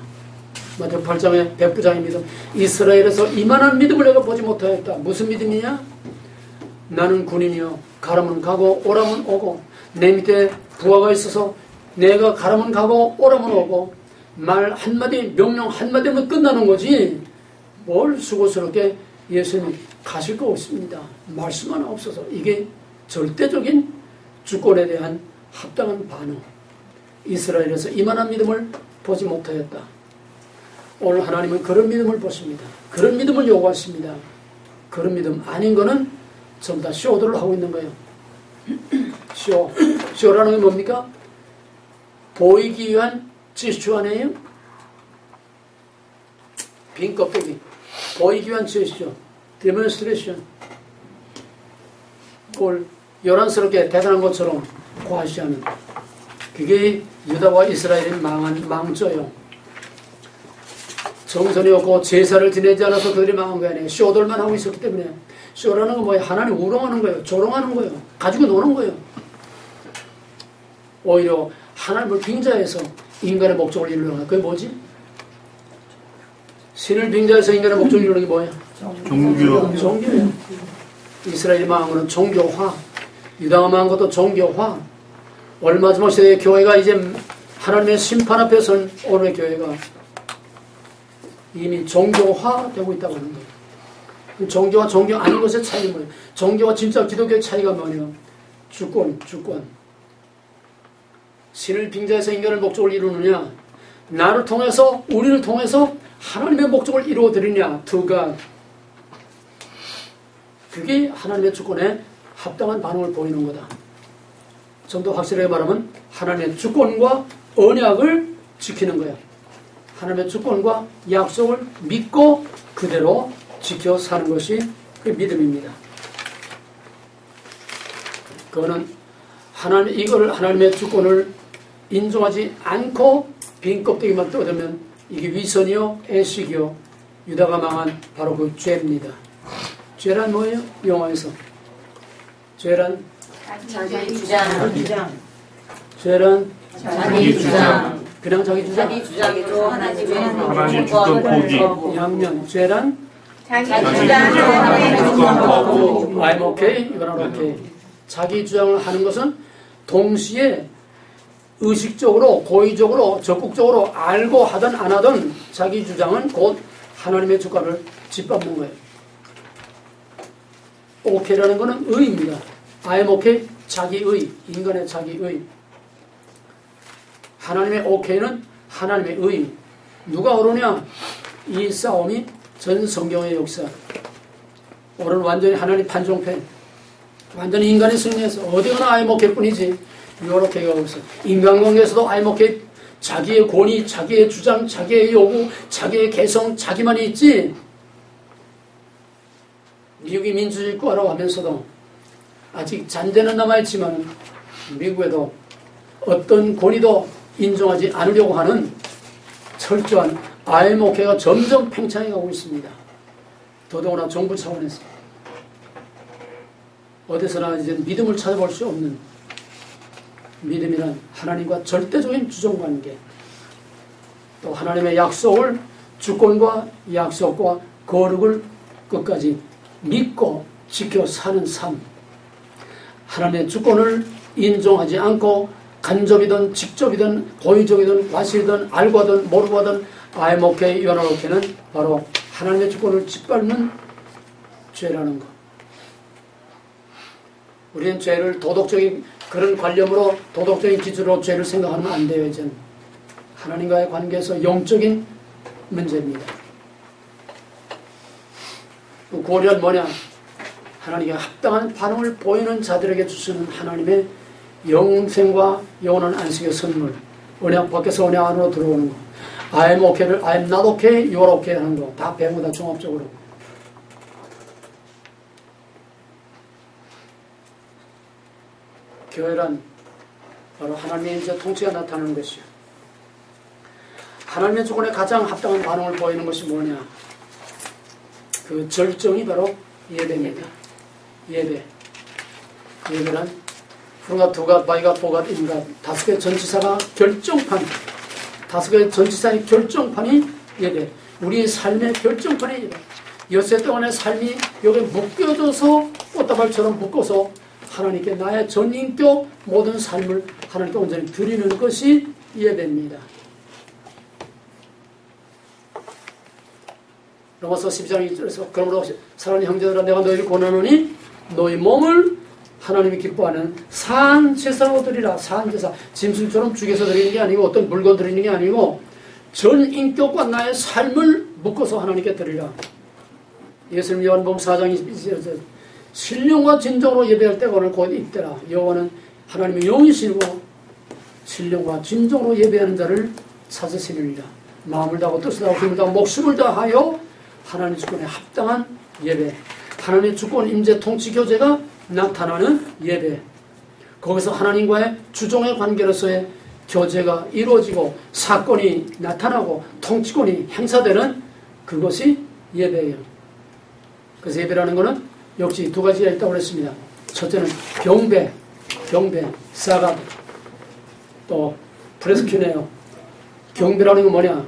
마태복음 8장의 백부장의 믿음, 이스라엘에서 이만한 믿음을 내가 보지 못하였다. 무슨 믿음이냐? 나는 군인이요, 가라면 가고 오라면 오고, 내 밑에 부하가 있어서 내가 가라면 가고 오라면 오고, 말 한마디, 명령 한마디면 끝나는 거지 뭘 수고스럽게 예수님이 가실 거 없습니다. 말씀 하나 없어서. 이게 절대적인 주권에 대한 합당한 반응. 이스라엘에서 이만한 믿음을 보지 못하였다. 오늘 하나님은 그런 믿음을 보십니다. 그런 믿음을 요구하십니다. 그런 믿음 아닌 거는 전부 다 쇼들을 하고 있는 거예요. 쇼라는 게 뭡니까? 보이기 위한 지슈 아니에요? 빈 껍데기. 보이기 위한 지슈. 데몬스트레이션. 그걸 요란스럽게 대단한 것처럼 과시하는. 그게 유다와 이스라엘이 망한 망조예요. 정선이 없고 제사를 지내지 않아서 그들이 망한 거 아니에요. 쇼들만 하고 있었기 때문에. 쇼라는 건 뭐예요? 하나님 우롱하는 거예요. 조롱하는 거예요. 가지고 노는 거예요. 오히려 하나님을 빙자해서 인간의 목적을 이루려는 거예요. 그게 뭐지? 신을 빙자해서 인간의 목적을 이루는 게 뭐예요? 종교. 종교예요. 이스라엘이 망한 거는 종교화, 유다가 망한 것도 종교화. 오늘 마지막 시대의 교회가 이제 하나님의 심판 앞에 선 오늘의 교회가 이미 종교화되고 있다고 하는 거예요. 종교와 종교 아닌 것의 차이는 뭐예요? 종교와 진짜 기독교의 차이가 뭐냐? 주권. 신을 빙자해서 인간의 목적을 이루느냐? 나를 통해서, 우리를 통해서 하나님의 목적을 이루어드리냐? To God. 그게 하나님의 주권에 합당한 반응을 보이는 거다. 좀 더 확실하게 말하면 하나님의 주권과 언약을 지키는 거야. 하나님의 주권과 약속을 믿고 그대로 지켜 사는 것이 그 믿음입니다. 그거는 이걸 하나님의 주권을 인정하지 않고 빈 껍데기만 뜯으면 이게 위선이요, 애식이요, 유다가 망한 바로 그 죄입니다. 죄란 뭐예요? 영어에서 죄란 자기 주장. 죄란 자기 주장. 그냥 자기 주장. 자기 주장이죠. 하나님 주권 포기. 양면 죄란 자기 주장. I'm okay, you're not okay. 자기 주장을 하는 것은 동시에 의식적으로, 고의적으로, 적극적으로 알고 하든 안 하든 자기 주장은 곧 하나님의 주권을 짓밟는 거예요. okay라는 것은 의입니다. I'm okay, 자기의, 인간의 자기의. 하나님의 오케이는 하나님의 의. 누가 옳으냐? 이 싸움이 전 성경의 역사. 오늘 완전히 하나님 판정패. 완전히 인간이 승리해서 어디가나 아이모케뿐이지. 요렇게가 없어. 인간관계에서도 아이모케 자기의 권위, 자기의 주장, 자기의 요구, 자기의 개성, 자기만이 있지. 미국이 민주주의 국가라고 하면서도 아직 잔재는 남아있지만 미국에도 어떤 권위도 인정하지 않으려고 하는 철저한 아이모케가 점점 팽창해가고 있습니다. 더더구나 정부 차원에서 어디서나 이제 믿음을 찾아볼 수 없는 믿음이란 하나님과 절대적인 주종관계, 또 하나님의 약속을 주권과 약속과 거룩을 끝까지 믿고 지켜 사는 삶, 하나님의 주권을 인정하지 않고 간접이든 직접이든 고의적이든 과실이든 알고 하든 모르고 하든 아이모케, 요나로케는 바로 하나님의 주권을 짓밟는 죄라는 것. 우리는 죄를 도덕적인 그런 관념으로 도덕적인 기준으로 죄를 생각하면 안 돼요. 이제는 하나님과의 관계에서 영적인 문제입니다. 구원은 뭐냐? 하나님께 합당한 반응을 보이는 자들에게 주시는 하나님의 영생과 영원한 안식의 선물, 언약 밖에서 언약 안으로 들어오는 거, I am okay를 I am not okay, you are okay 하는 거 다 배운 거다 종합적으로. 교회란 바로 하나님의 이제 통치가 나타나는 것이요. 하나님의 주권에 가장 합당한 반응을 보이는 것이 뭐냐? 그 절정이 바로 예배입니다. 예배. 예배란 후가 두가 바이가 보가 인가 다섯 개 전치사가 결정판, 다섯 개 전치사의 결정판이 예배. 우리의 삶의 결정판이 예배. 엿새 동안의 삶이 여기 묶여져서 꽃다발처럼 묶어서 하나님께 나의 전인격 모든 삶을 하나님께 온전히 드리는 것이 예배입니다. 로마서 12장 1절에서 그러므로 사랑하는 형제들아 내가 너희를 권하노니 너희 몸을 하나님이 기뻐하는 산제사로 드리라. 산제사. 짐승처럼 죽여서 드리는 게 아니고 어떤 물건 드리는 게 아니고 전인격과 나의 삶을 묶어서 하나님께 드리라. 예수님 요한복음 4장 22절에서 신령과 진정으로 예배할 때가 오늘 곧 있더라. 여호와는 하나님의 영이시고 신령과 진정으로 예배하는 자를 찾으시느니라. 마음을 다하고 뜻을 다하고 힘을 다하고 목숨을 다하여 하나님의 주권에 합당한 예배, 하나님의 주권 임재 통치 교제가 나타나는 예배, 거기서 하나님과의 주종의 관계로서의 교제가 이루어지고 사건이 나타나고 통치권이 행사되는 그것이 예배예요. 그래서 예배라는 것은 역시 두 가지가 있다고 그랬습니다. 첫째는 경배, 사가드, 또 프레스큐네요. 경배라는 건 뭐냐?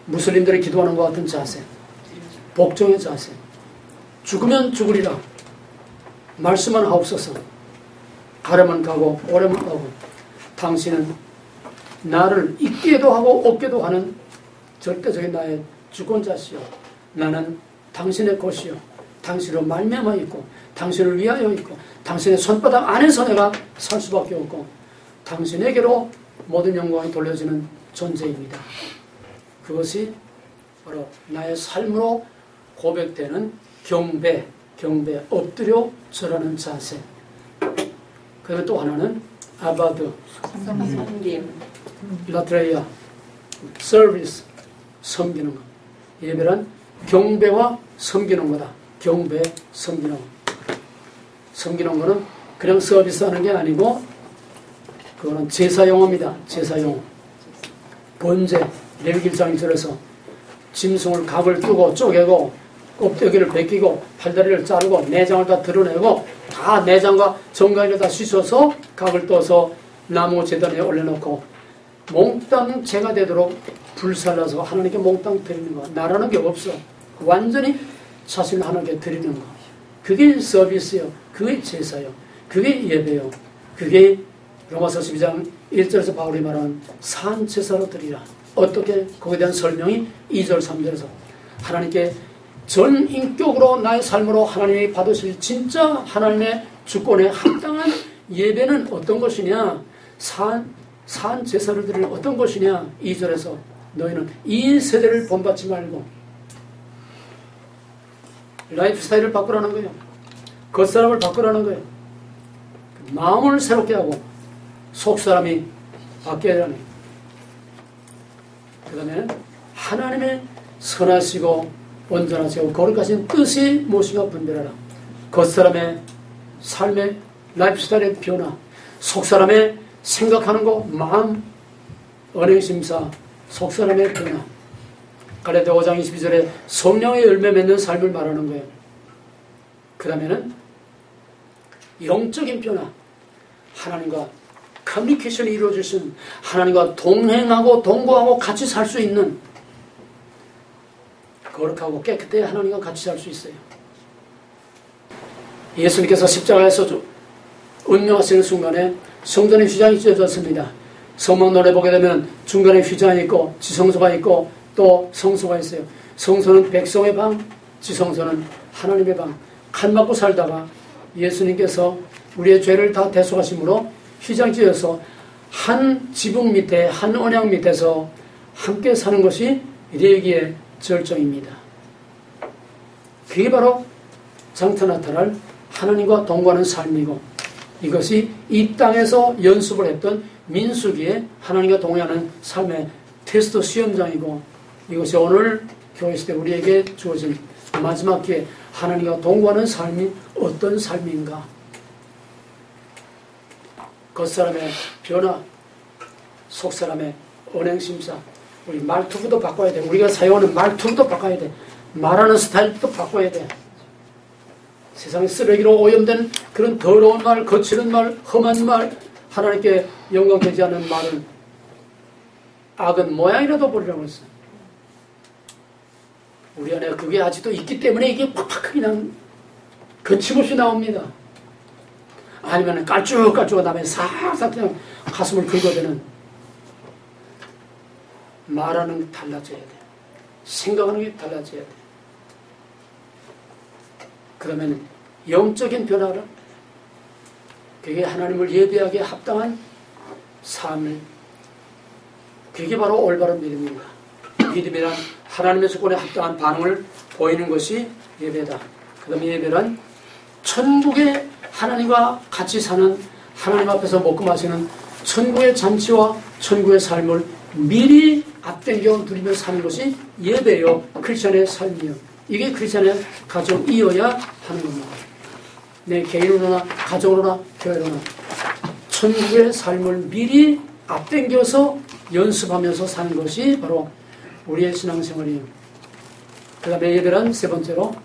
무슬림들이 기도하는 것 같은 자세, 복종의 자세. 죽으면 죽으리라. 말씀만 하옵소서. 가려면 가고 오려면 가고. 당신은 나를 잊게도 하고 없게도 하는 절대적인 나의 주권자시오. 나는 당신의 것이요. 당신으로 말미암아 있고 당신을 위하여 있고 당신의 손바닥 안에서 내가 살 수밖에 없고 당신에게로 모든 영광이 돌려지는 존재입니다. 그것이 바로 나의 삶으로 고백되는 경배, 엎드려 절하는 자세. 그리고 또 하나는 아바드, 라트레이아, 서비스, 섬기는 것. 예배란 경배와 섬기는 거다. 경배, 섬기는 것. 섬기는 거는 그냥 서비스하는 게 아니고 그거는 제사용어입니다. 제사용어. 번제, 레위기 1장 1절에서 짐승을 각을 뜨고 쪼개고 껍데기를 벗기고 팔다리를 자르고 내장을 다 드러내고 다 내장과 정강이를 다 씻어서 각을 떠서 나무 제단에 올려놓고 몽땅 제가 되도록 불살라서 하나님께 몽땅 드리는 거. 나라는 게 없어. 완전히 자신을 하나님께 드리는 거. 그게 서비스요. 그게 제사요. 그게 예배요. 그게 로마서 12장 1절에서 바울이 말한 산제사로 드리라. 어떻게? 거기에 대한 설명이 2절 3절에서 하나님께 전인격으로 나의 삶으로 하나님이 받으실 진짜 하나님의 주권에 합당한 예배는 어떤 것이냐? 산 제사를 드리는 어떤 것이냐? 2절에서 너희는 이 세대를 본받지 말고 라이프 스타일을 바꾸라는 거예요. 겉사람을 바꾸라는 거예요. 마음을 새롭게 하고 속사람이 바뀌어야 하는. 그 다음에 하나님의 선하시고 온전하시고 거룩하신 뜻이 무엇인가 분별하라. 겉사람의 삶의 라이프 스타일의 변화, 속사람의 생각하는 것, 마음, 언행심사, 속사람의 변화. 갈라디아 5장 22절에 성령의 열매 맺는 삶을 말하는 거예요. 그 다음에는 영적인 변화, 하나님과 커뮤니케이션이 이루어질 수 있는, 하나님과 동행하고 동거하고 같이 살 수 있는, 거룩하고 깨끗해야 하나님과 같이 살 수 있어요. 예수님께서 십자가에서 운명하시는 순간에 성전의 휘장이 찢어졌습니다. 성막론에 보게 되면 중간에 휘장이 있고 지성소가 있고 또 성소가 있어요. 성소는 백성의 방, 지성소는 하나님의 방. 칸 맞고 살다가 예수님께서 우리의 죄를 다 대속하심으로 휘장 찢어서 한 지붕 밑에, 한 언약 밑에서 함께 사는 것이 레위기의 절정입니다. 그게 바로 장차 나타날 하나님과 동거하는 삶이고, 이것이 이 땅에서 연습을 했던 민수기의 하나님과 동행하는 삶의 테스트 시험장이고, 이것이 오늘 교회 시대 우리에게 주어진 마지막 기회, 하나님과 동거하는 삶이 어떤 삶인가? 겉사람의 변화, 속사람의 언행심사, 우리 말투부터 바꿔야 돼. 우리가 사용하는 말투부터 바꿔야 돼. 말하는 스타일부터 바꿔야 돼. 세상에 쓰레기로 오염된 그런 더러운 말, 거칠은 말, 험한 말, 하나님께 영광되지 않는 말을 악은 모양이라도 버리라고 했어요. 우리 안에 그게 아직도 있기 때문에 이게 팍팍 그냥 거침없이 나옵니다. 아니면 깔쭉깔쭉 남의 싹싹 그냥 가슴을 긁어대는, 말하는 게 달라져야 돼. 생각하는 게 달라져야 돼. 그러면 영적인 변화를, 그게 하나님을 예배하기에 합당한 삶을, 그게 바로 올바른 믿음입니다. 믿음이란 하나님의 조건에 합당한 반응을 보이는 것이 예배다. 그 다음에 예배란 천국의 하나님과 같이 사는, 하나님 앞에서 먹고 마시는 천국의 잔치와 천국의 삶을 미리 앞당겨 누리며 사는 것이 예배요, 크리스천의 삶이요. 이게 크리스천의 가정이어야 하는 겁니다. 내 개인으로나 가정으로나 교회로나 천국의 삶을 미리 앞당겨서 연습하면서 사는 것이 바로 우리의 신앙생활이에요. 그 다음에 예배란 세 번째로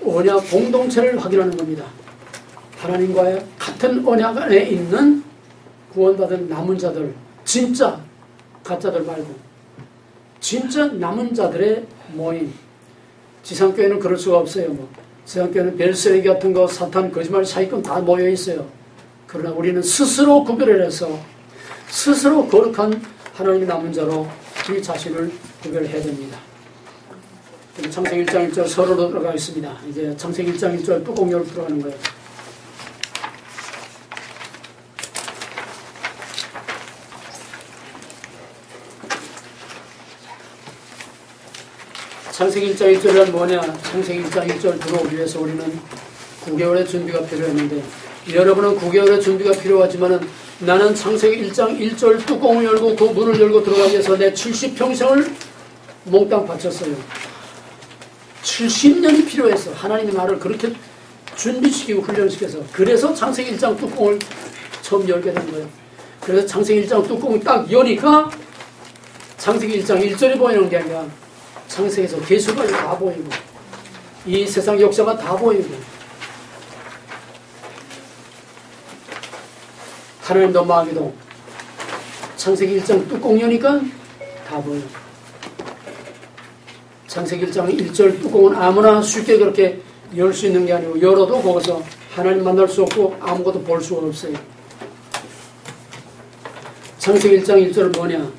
언약 공동체를 확인하는 겁니다. 하나님과의 같은 언약 안에 있는 구원받은 남은 자들, 진짜 가짜들 말고 진짜 남은 자들의 모임. 지상교회는 그럴 수가 없어요. 지상교회는 벨쓰레기 같은 거, 사탄, 거짓말, 사기꾼 다 모여 있어요. 그러나 우리는 스스로 구별을 해서 스스로 거룩한 하나님의 남은 자로 우리 자신을 구별해야 됩니다. 창세기 1장 1절 서로로 들어가겠습니다. 이제 창세기 1장 1절 뚜껑열로 들어가는 거예요. 창세기 1장 1절은 뭐냐? 창세기 1장 1절 들어오기 위해서 우리는 9개월의 준비가 필요했는데, 여러분은 9개월의 준비가 필요하지만은 나는 창세기 1장 1절 뚜껑을 열고 그 문을 열고 들어가기 위해서 내 70평생을 몽땅 바쳤어요. 70년이 필요해서 하나님의 말을 그렇게 준비시키고 훈련시켜서, 그래서 창세기 1장 뚜껑을 처음 열게 된 거예요. 그래서 창세기 1장 뚜껑을 딱 여니까 창세기 1장 1절이 보이는 게 아니라 창세기에서 계수가 다 보이고 이 세상 역사가 다 보이고 하나님도 마귀도 창세기 1장 뚜껑 여니까 다 보여요. 창세기 1장 1절 뚜껑은 아무나 쉽게 그렇게 열 수 있는 게 아니고, 열어도 거기서 하나님 만날 수 없고 아무것도 볼 수가 없어요. 창세기 1장 1절은 뭐냐?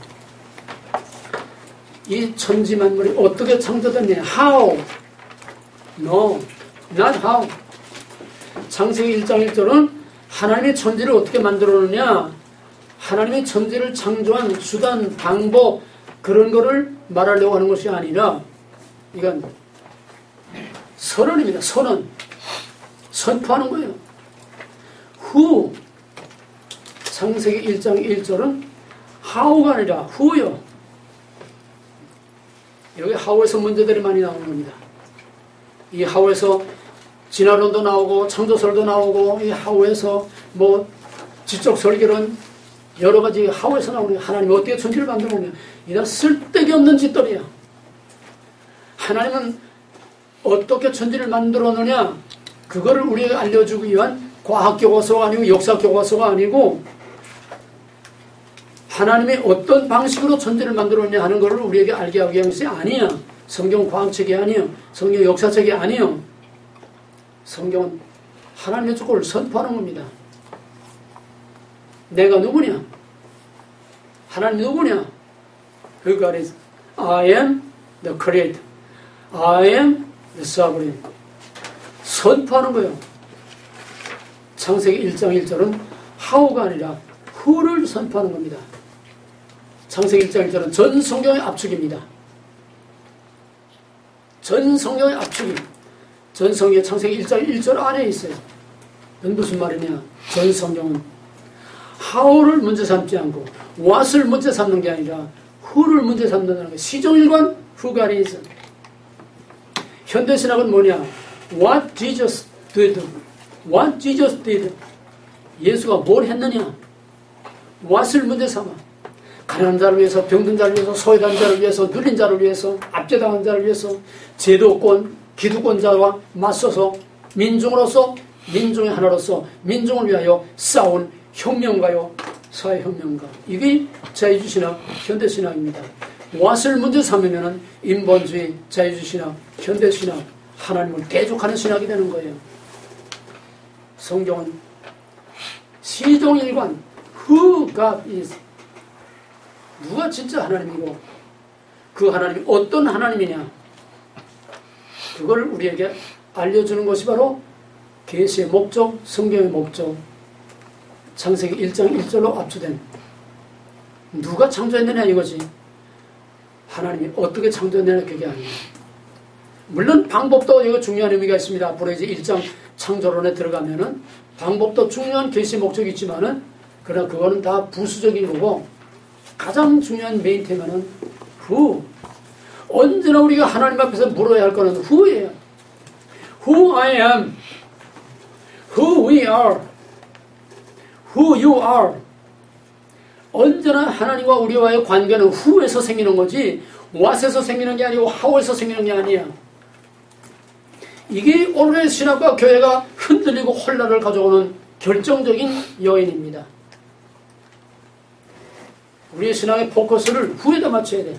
이 천지만물이 어떻게 창조됐냐? How? No, not how. 창세기 1장 1절은 하나님의 천지를 어떻게 만들었느냐? 하나님의 천지를 창조한 수단, 방법 그런 거를 말하려고 하는 것이 아니라 이건 선언입니다. 선언. 선포하는 거예요. 후 창세기 1장 1절은 how가 아니라 who요. 여기 how에서 문제들이 많이 나오는 겁니다. 이 how에서 진화론도 나오고 창조설도 나오고 이 how에서 뭐 지적 설계론 여러 가지 how에서 나오는 하나님이 어떻게 천지를 만들었냐 이런 쓸데기 없는 짓들이야. 하나님은 어떻게 천지를 만들었느냐 그거를 우리에게 알려주기 위한 과학 교과서가 아니고 역사 교과서가 아니고 하나님이 어떤 방식으로 천지를 만들었냐 하는 것을 우리에게 알게 하기 위한 것이 아니야. 성경 과학책이 아니야. 성경 역사책이 아니야. 성경은 하나님의 주권을 선포하는 겁니다. 내가 누구냐? 하나님 누구냐? Who God is? I am the creator. I am the sovereign. 선포하는 거예요. 창세기 1장 1절은 how가 아니라 who를 선포하는 겁니다. 창세기 1장 1절은 전 성경의 압축입니다. 전 성경의 압축이 전 성경의 창세기 1장 1절 안에 있어요. 이건 무슨 말이냐? 전 성경은 how를 문제 삼지 않고 what을 문제 삼는 게 아니라 who를 문제 삼는다는 거예요. 시종일관 who God is. 현대신학은 뭐냐? What Jesus did. What Jesus did. 예수가 뭘 했느냐? what을 문제 삼아. 가난한 자를 위해서, 병든 자를 위해서, 소외된 자를 위해서, 눌린 자를 위해서, 압제당한 자를 위해서, 제도권, 기득권자와 맞서서 민중으로서, 민중의 하나로서 민중을 위하여 싸운 혁명가요, 사회혁명가. 이게 자유주의신학, 현대신학입니다. what을 문제 삼으면 인본주의, 자유주의신학, 현대신학, 하나님을 대적하는 신학이 되는 거예요. 성경은 시종일관 who God is. 누가 진짜 하나님이고 그 하나님이 어떤 하나님이냐 그걸 우리에게 알려주는 것이 바로 계시의 목적, 성경의 목적, 창세기 1장 1절로 압축된 누가 창조했느냐 이거지. 하나님이 어떻게 창조했느냐 그게 아니에요. 물론 방법도 이거 중요한 의미가 있습니다. 앞으로 이제 1장 창조론에 들어가면은 방법도 중요한 계시 목적이 있지만은 그러나 그거는 다 부수적인 거고 가장 중요한 메인 테마는 who. 언제나 우리가 하나님 앞에서 물어야 할 거는 who예요. Who I am, who we are, who you are. 언제나 하나님과 우리와의 관계는 who에서 생기는 거지 what에서 생기는 게 아니고 how에서 생기는 게 아니야. 이게 오늘의 신학과 교회가 흔들리고 혼란을 가져오는 결정적인 요인입니다. 우리의 신앙의 포커스를 후에다 맞춰야 돼.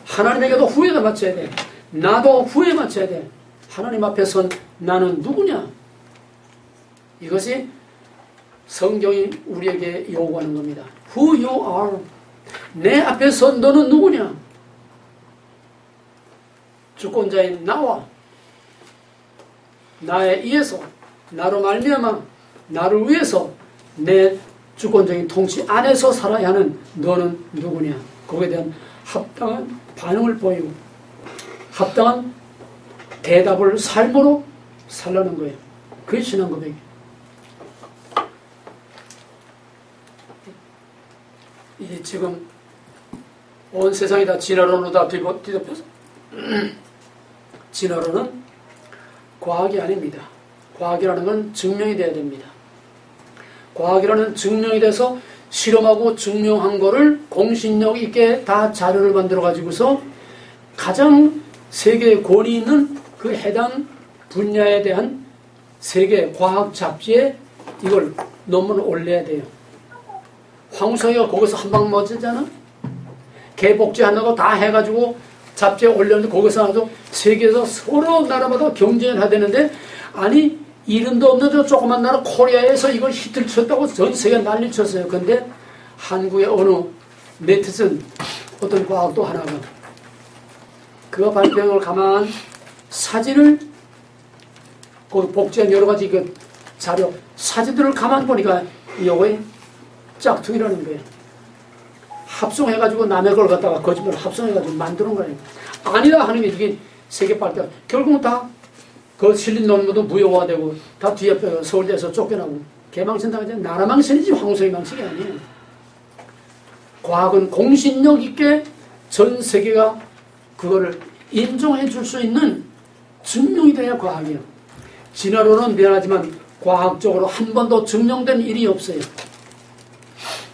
하나님에게도 후에다 맞춰야 돼. 나도 후에 맞춰야 돼. 하나님 앞에 선 나는 누구냐? 이것이 성경이 우리에게 요구하는 겁니다. Who you are. 내 앞에 선 너는 누구냐? 주권자인 나와 나에 의해서 나로 말미암아 나를 위해서 내 주권적인 통치 안에서 살아야 하는 너는 누구냐? 거기에 대한 합당한 반응을 보이고 합당한 대답을 삶으로 살라는 거예요. 그게 신앙 고백이에요. 이 지금 온 세상이 다 진화론으로 다 뒤덮여서 진화론은 과학이 아닙니다. 과학이라는 건 증명이 돼야 됩니다. 과학이라는 증명이 돼서 실험하고 증명한 거를 공신력 있게 다 자료를 만들어 가지고서 가장 세계에 권위 있는 그 해당 분야에 대한 세계 과학 잡지에 이걸 논문을 올려야 돼요. 황우성이가 거기서 한 방 맞았잖아. 개복제 하나고 다 해가지고 잡지에 올렸는데 거기서 아주 세계에서 서로 나라마다 경쟁을 해야 되는데 아니 이름도 없는 저 조그만 나라 코리아에서 이걸 히트를 쳤다고 전 세계 난리를 쳤어요. 근데 한국의 어느 네티즌 어떤 과학도 하나가 그가 발표한 걸 가만 사진을 그 복제한 여러 가지 그 자료 사진들을 가만 보니까 요거에 짝퉁이라는 거예요. 합성해가지고 남의 걸 갖다가 거짓말을 합성해가지고 만드는 거예요. 아니다 하는 게 이게 세계 발달. 결국은 다 그 실린 논문도 무효화되고 다 뒤에 서울대에서 쫓겨나고 개망신당하지 나라망신이지 황소의 망신이 아니에요. 과학은 공신력 있게 전 세계가 그거를 인정해 줄 수 있는 증명이 돼야 과학이에요. 진화론은 미안하지만 과학적으로 한 번도 증명된 일이 없어요.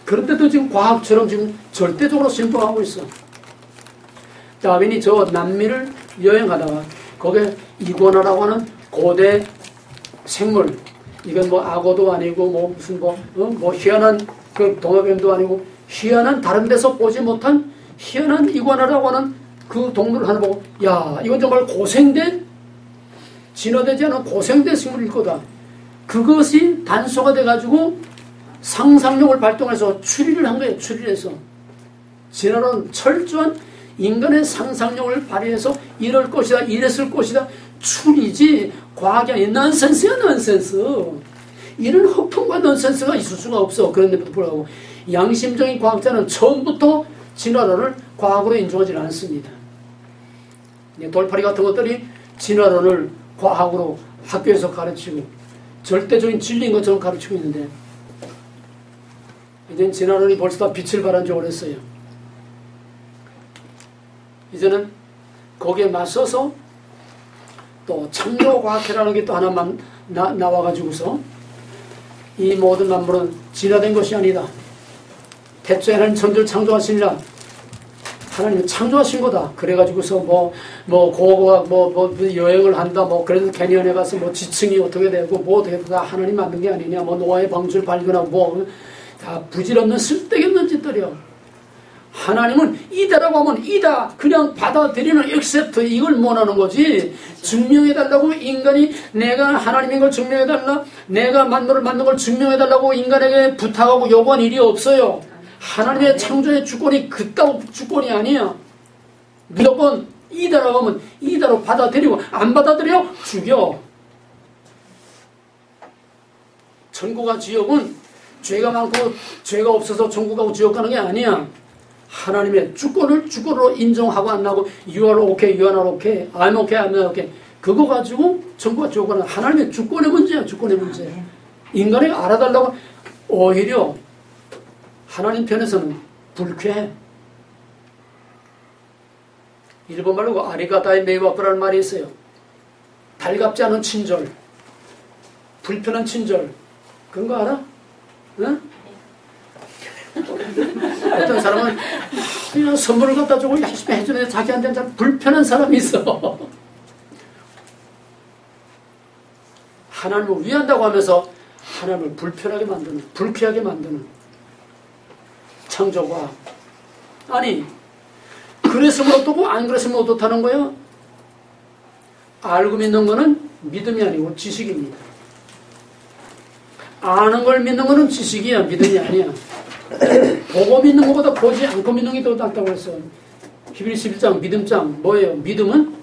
그런데도 지금 과학처럼 지금 절대적으로 신봉하고 있어. 다윈이 저 남미를 여행하다가 거기에 이구아나라고 하는 고대 생물, 이건 뭐 악어도 아니고 뭐 무슨 뭐 희한한 그 동화뱀도 아니고 희한한 다른 데서 보지 못한 희한한 이구아나라고 하는 그 동물을 하나 보고, 야 이건 정말 고생된, 진화되지 않은 고생된 생물일 거다. 그것이 단서가 돼가지고 상상력을 발동해서 추리를 한 거예요. 추리를 해서. 진화론 철저한 인간의 상상력을 발휘해서 이럴 것이다, 이랬을 것이다. 추리지 과학이 아닌 넌센스야, 넌센스. 이런 허풍과 넌센스가 있을 수가 없어. 그런데도 불구하고 양심적인 과학자는 처음부터 진화론을 과학으로 인정하지 않습니다. 돌팔이 같은 것들이 진화론을 과학으로 학교에서 가르치고 절대적인 진리인 것처럼 가르치고 있는데, 이제는 진화론이 벌써 다 빛을 발한 지 오랬어요. 이제는 거기에 맞서서 또 창조과학회라는 게 또 하나만 나와가지고서 이 모든 만물은 진화된 것이 아니다. 태초에 하나님 천지를 창조하시니라. 하나님은 창조하신 거다. 그래가지고서 뭐 고고학 뭐 여행을 한다. 뭐 그래도 캐니언에 가서 뭐 지층이 어떻게 되고 뭐 어떻게 다 하나님 만든 게 아니냐. 뭐 노아의 방주를 발견하고 뭐 다 부질없는 쓸데없는 짓들이요. 하나님은 이다라고 하면 이다 그냥 받아들이는 액셉트 이걸 원하는 거지. 증명해달라고 인간이 내가 하나님인 걸 증명해달라, 내가 만물을 만든 걸 증명해달라고 인간에게 부탁하고 요구한 일이 없어요. 하나님의 창조의 주권이 그따위 주권이 아니야. 무조건 이다라고 하면 이다로 받아들이고 안 받아들여 죽여. 천국과 지옥은 죄가 많고 죄가 없어서 천국 가고 지옥 가는 게 아니야. 하나님의 주권을 주권으로 인정하고 안 하고 You are okay, you are not okay, I'm okay, I'm not okay. 그거 가지고 천국과 지옥 가는 하나님의 주권의 문제야. 주권의 문제. 인간에게 알아달라고 오히려 하나님 편에서는 불쾌해. 일본말로 아리가타이 메이와쿠라는 말이 있어요. 달갑지 않은 친절, 불편한 친절. 그런 거 알아? 응? 어떤 사람은 그냥 선물을 갖다 주고 열심히 해주는데 자기한테는 참 불편한 사람이 있어. 하나님을 위한다고 하면서 하나님을 불편하게 만드는, 불쾌하게 만드는 창조과학. 아니 그랬으면 어떻고 안 그랬으면 어떻다는 거예요? 알고 믿는 거는 믿음이 아니고 지식입니다. 아는 걸 믿는 거는 지식이야, 믿음이 아니야. 보고 믿는 것보다 보지 않고 믿는 게 더 낫다고 했어. 히브리 11장 믿음장 뭐예요? 믿음은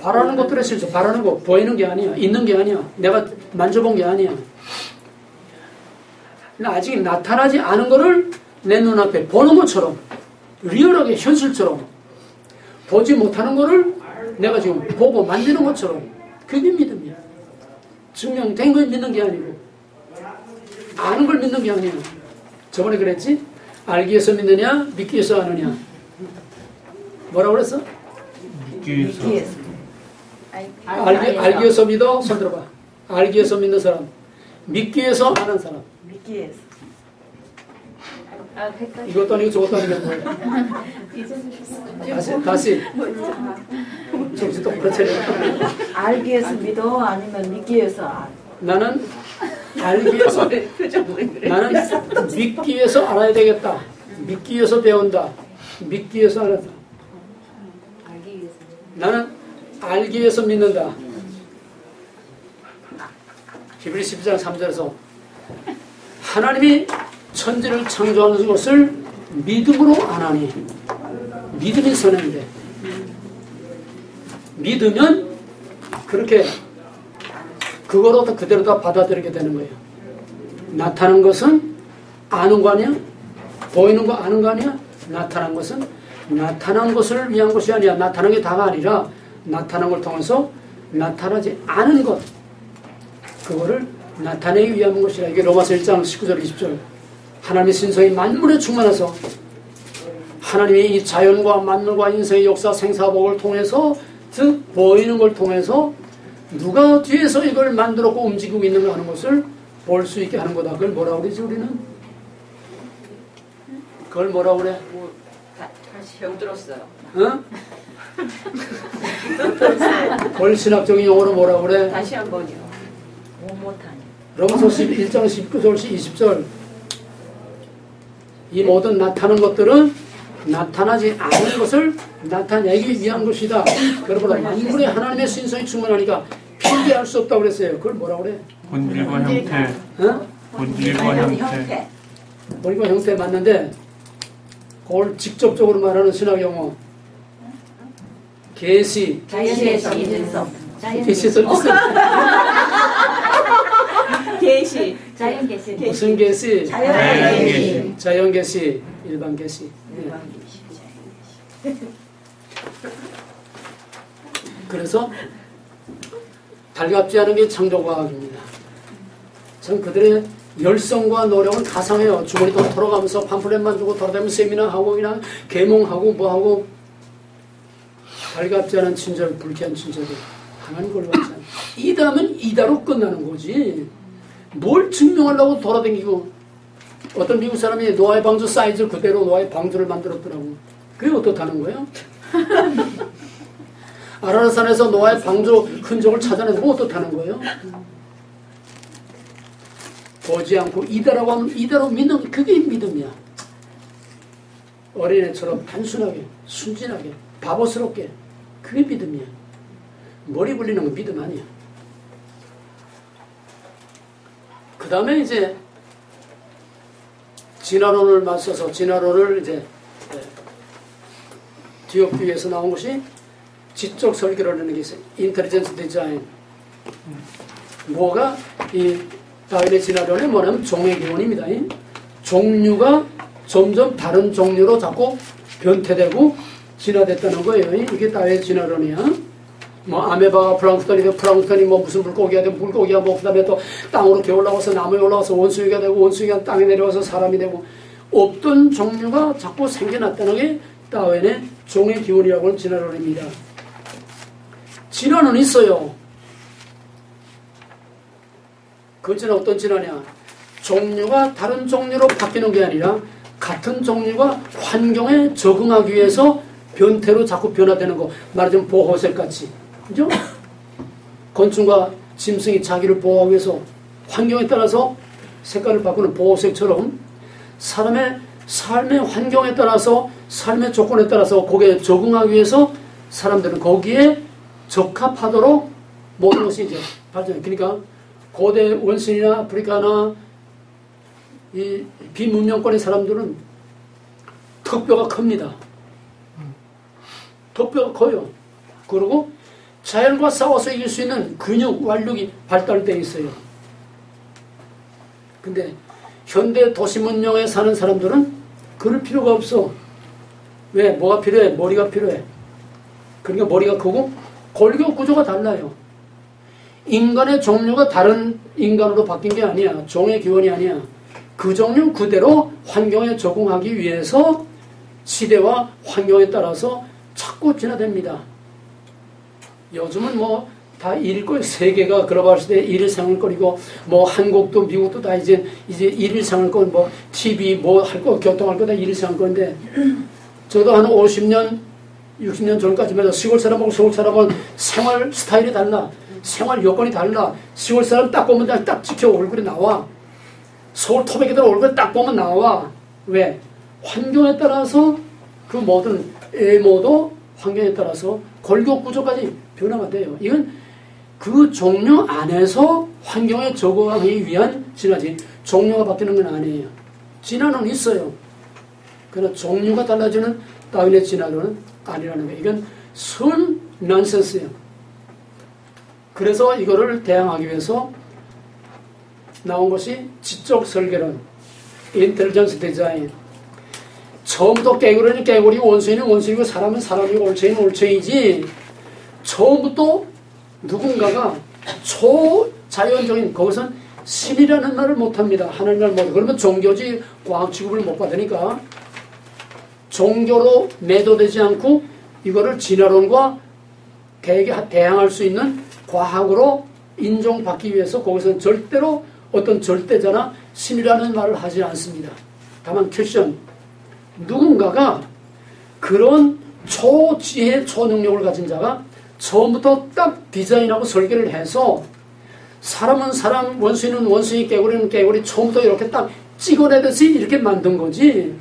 바라는 것들에 실제 바라는 거 보이는 게 아니야, 있는 게 아니야, 내가 만져본 게 아니야. 아직 나타나지 않은 거를 내 눈앞에 보는 것처럼 리얼하게 현실처럼 보지 못하는 거를 내가 지금 보고 만지는 것처럼 그게 믿음이야. 증명된 걸 믿는 게 아니고 아는 걸 믿는 게 아니야. 저번에 그랬지? 알기 위해서 믿느냐 믿기 위해서 아느냐. 뭐라고 그랬어? 믿기 위해서. 알기 위해서 믿어. 손 들어봐. 알기 위해서 믿는 사람, 믿기 위해서 아는 사람. 믿기 위해서. 이것도 아니고 저것도 아니고 뭐예요? 다시 정신 똑바로 차려. 알기 위해서 믿어 아니면 믿기 위해서 알. 나는 알기 위해서, 나는 믿기 위해서 알아야 되겠다. 믿기 위해서 배운다. 믿기 위해서 알았다. 나는 알기 위해서 믿는다. 히브리 12장 3절에서 하나님이 천지를 창조하는 것을 믿음으로 안 하니 믿음이 선행돼. 믿으면 그렇게 그거로 그대로 다 받아들이게 되는 거예요. 나타난 것은 아는 거 아니야? 보이는 거 아는 거 아니야? 나타난 것은 나타난 것을 위한 것이 아니야. 나타난 게 다가 아니라 나타난 걸 통해서 나타나지 않은 것, 그거를 나타내기 위한 것이라. 이게 로마서 1장 19절 20절. 하나님의 신성이 만물에 충만해서 하나님이 이 자연과 만물과 인생의 역사 생사복을 통해서, 즉 보이는 걸 통해서 누가 뒤에서 이걸 만들었고 움직이고 있는가 하는 것을 볼 수 있게 하는 거다. 그걸 뭐라고 그러지 우리는? 그걸 뭐라고 그래? 다시 형 들었어요. 어? 그걸 신학적인 용어로 뭐라고 그래? 다시 한 번요. 못하니. 로마서 1장 19절 20절. 이 모든 나타나는 것들은 나타나지 않은 것을 나타내기 위한 것이다. 여러분, 만물에 하나님의 신성이 충만하니까 필기할 수 없다고 그랬어요. 그걸 뭐라고 그래? 본질과 형태. 어? 본질과 형태. 본질과 형태 맞는데 그걸 직접적으로 말하는 신학 용어. 계시. 자연계시 인성. 계시에서 계시. 자연계시. 무슨 계시? 자연계시. 자연계시. 일반 계시. 그래서 달갑지 않은 게 창조과학입니다. 전 그들의 열성과 노력을 가상해요. 주머니 돈 털어가면서 팜플렛만 주고 돌아다니면서 세미나하고 그냥 계몽하고 뭐하고. 달갑지 않은 친절, 불쾌한 친절이 하나님 걸로 하지 않아. 이다면 이다로 끝나는 거지. 뭘 증명하려고 돌아다니고. 어떤 미국 사람이 노아의 방주 사이즈 그대로 노아의 방주를 만들었더라고. 그게 어떻다는 거예요? 아라라산에서 노아의 방주 흔적을 찾아내고 어떻다는 거예요? 보지 않고 이다라고 하면 이다로 믿는, 그게 믿음이야. 어린애처럼 단순하게, 순진하게, 바보스럽게, 그게 믿음이야. 머리 굴리는 건 믿음 아니야. 그 다음에 이제 진화론을 맞서서 진화론을 이제 뒤엎기위해서 나온 것이 지적 설계라는 게 있어요. 인텔리전스 디자인. 뭐가 이 다윈의 진화론이 뭐냐면 종의 기원입니다. 종류가 점점 다른 종류로 자꾸 변태되고 진화됐다는 거예요. 이게 다윈의 진화론이야. 뭐 아메바가 플랑크톤이 뭐 무슨 물고기가 되고 물고기가 뭐 그다음에 또 땅으로 기어 올라가서 나무에 올라가서 원숭이가 되고 원숭이가 땅에 내려와서 사람이 되고 없던 종류가 자꾸 생겨났다는 게 다윈의 종의 기원이라고 하는 진화론입니다. 진화는 있어요. 그 진화 어떤 진화냐? 종류가 다른 종류로 바뀌는 게 아니라 같은 종류가 환경에 적응하기 위해서 변태로 자꾸 변화되는 거. 말하자면 보호색같이. 그죠? 곤충과 짐승이 자기를 보호하기 위해서 환경에 따라서 색깔을 바꾸는 보호색처럼 사람의 삶의 환경에 따라서 삶의 조건에 따라서 거기에 적응하기 위해서 사람들은 거기에 적합하도록 모든 것이 이제 발전해요. 그러니까 고대 원신이나 아프리카나 이 비문명권의 사람들은 턱뼈가 큽니다. 턱뼈가 커요. 그리고 자연과 싸워서 이길 수 있는 근육, 완력이 발달되어 있어요. 근데 현대 도시 문명에 사는 사람들은 그럴 필요가 없어. 왜? 뭐가 필요해? 머리가 필요해. 그러니까 머리가 크고 골격 구조가 달라요. 인간의 종류가 다른 인간으로 바뀐 게 아니야. 종의 기원이 아니야. 그 종류 그대로 환경에 적응하기 위해서 시대와 환경에 따라서 자꾸 진화됩니다. 요즘은 뭐 다 일일 세계가 글로벌 시대에 일일상을 거리고 뭐 한국도 미국도 다 이제 일일상을 거리고 뭐 TV 뭐 할 거 교통할 거 다 일일상을 거리는데 저도 한 50년 60년 전까지만 해도 시골 사람하고 서울 사람은 생활 스타일이 달라. 생활 여건이 달라. 시골 사람 딱 보면 그냥 딱 찍혀 얼굴이 나와. 서울 토백이들 얼굴 딱 보면 나와. 왜? 환경에 따라서 그 모든 외모도 환경에 따라서 골격 구조까지 변화가 돼요. 이건 그 종류 안에서 환경에 적응하기 위한 진화지. 종류가 바뀌는 건 아니에요. 진화는 있어요. 그러나 종류가 달라지는 다윈의 진화는 아니라는 거예요. 이건 순 넌센스예요. 그래서 이거를 대항하기 위해서 나온 것이 지적 설계론. 인텔리전스 디자인. 처음부터 깨구리는 깨구리, 원수인은 원수이고 사람은 사람이고 올챙이는 올챙이지, 처음부터 누군가가 초자연적인, 거기선 신이라는 말을 못합니다. 하나님을 못. 그러면 종교지 과학 취급을 못 받으니까 종교로 매도되지 않고 이거를 진화론과 대항할 수 있는 과학으로 인정받기 위해서 거기서는 절대로 어떤 절대자나 신이라는 말을 하지 않습니다. 다만 퀘션, 누군가가 그런 초지혜, 초능력을 가진 자가 처음부터 딱 디자인하고 설계를 해서 사람은 사람, 원수인은 원수인, 깨구리는 깨구리, 처음부터 이렇게 딱 찍어내듯이 이렇게 만든 거지.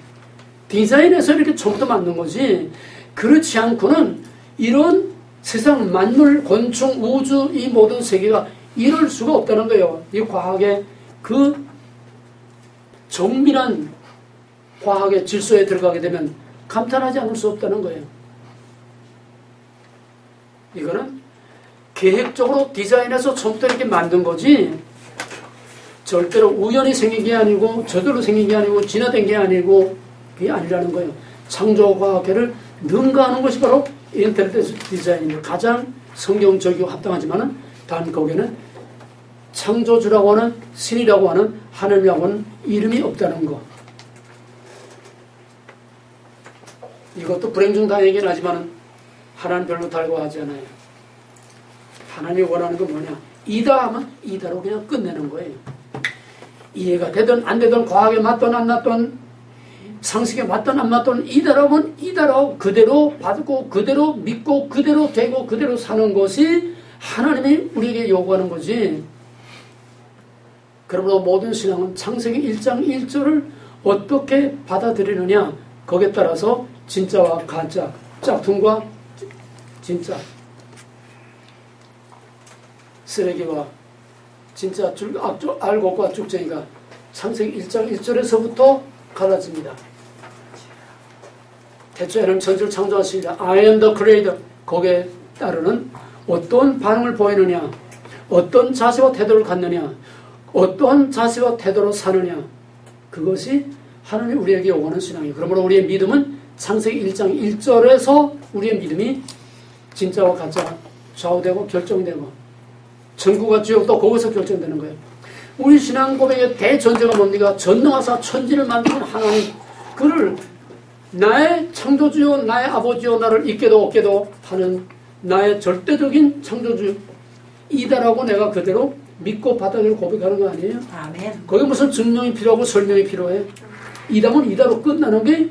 디자인해서 이렇게 처음부터 만든 거지. 그렇지 않고는 이런 세상 만물, 곤충, 우주, 이 모든 세계가 이럴 수가 없다는 거예요. 이 과학의 그 정밀한 과학의 질서에 들어가게 되면 감탄하지 않을 수 없다는 거예요. 이거는 계획적으로 디자인해서 처음부터 이렇게 만든 거지, 절대로 우연히 생긴 게 아니고 저절로 생긴 게 아니고 진화된 게 아니고 그게 아니라는 거예요. 창조과학계를 능가하는 것이 바로 인텔리전스 디자인입니다. 가장 성경적이고 합당하지만은 단 거기에는 창조주라고 하는, 신이라고 하는, 하나님이라고 하는 이름이 없다는 거. 이것도 불행 중 다행이긴 하지만 하나님 별로 달궈하지 않아요. 하나님이 원하는 건 뭐냐? 이다 하면 이다로 그냥 끝내는 거예요. 이해가 되든 안 되든, 과학에 맞든 안 맞든, 상식에 맞든 안 맞든, 이다라고 하면 이다라고 그대로 받고 그대로 믿고 그대로 되고 그대로 사는 것이 하나님이 우리에게 요구하는 거지. 그러므로 모든 신앙은 창세기 1장 1절을 어떻게 받아들이느냐, 거기에 따라서 진짜와 가짜, 짝퉁과 진짜, 쓰레기와 진짜 알곡과 쭉쟁이가 창세기 1장 1절에서부터 갈라집니다. 태초에는 천지를 창조하시니라. I am the creator. 거기에 따르는 어떤 반응을 보이느냐, 어떤 자세와 태도를 갖느냐, 어떤 자세와 태도로 사느냐, 그것이 하나님이 우리에게 요구하는 신앙이에요. 그러므로 우리의 믿음은 창세기 1장 1절에서 우리의 믿음이 진짜와 가짜 좌우되고 결정되고, 천국과 지옥도 거기서 결정되는 거예요. 우리 신앙 고백의 대전제가 뭡니까? 전능하사 천지를 만드는 하나님, 그를 나의 창조주요, 나의 아버지요, 나를 있게도 없게도 하는 나의 절대적인 창조주 이다라고 내가 그대로 믿고 받아들이고 고백하는 거 아니에요? 아멘. 거기 무슨 증명이 필요하고 설명이 필요해? 이다면 이다로 끝나는 게,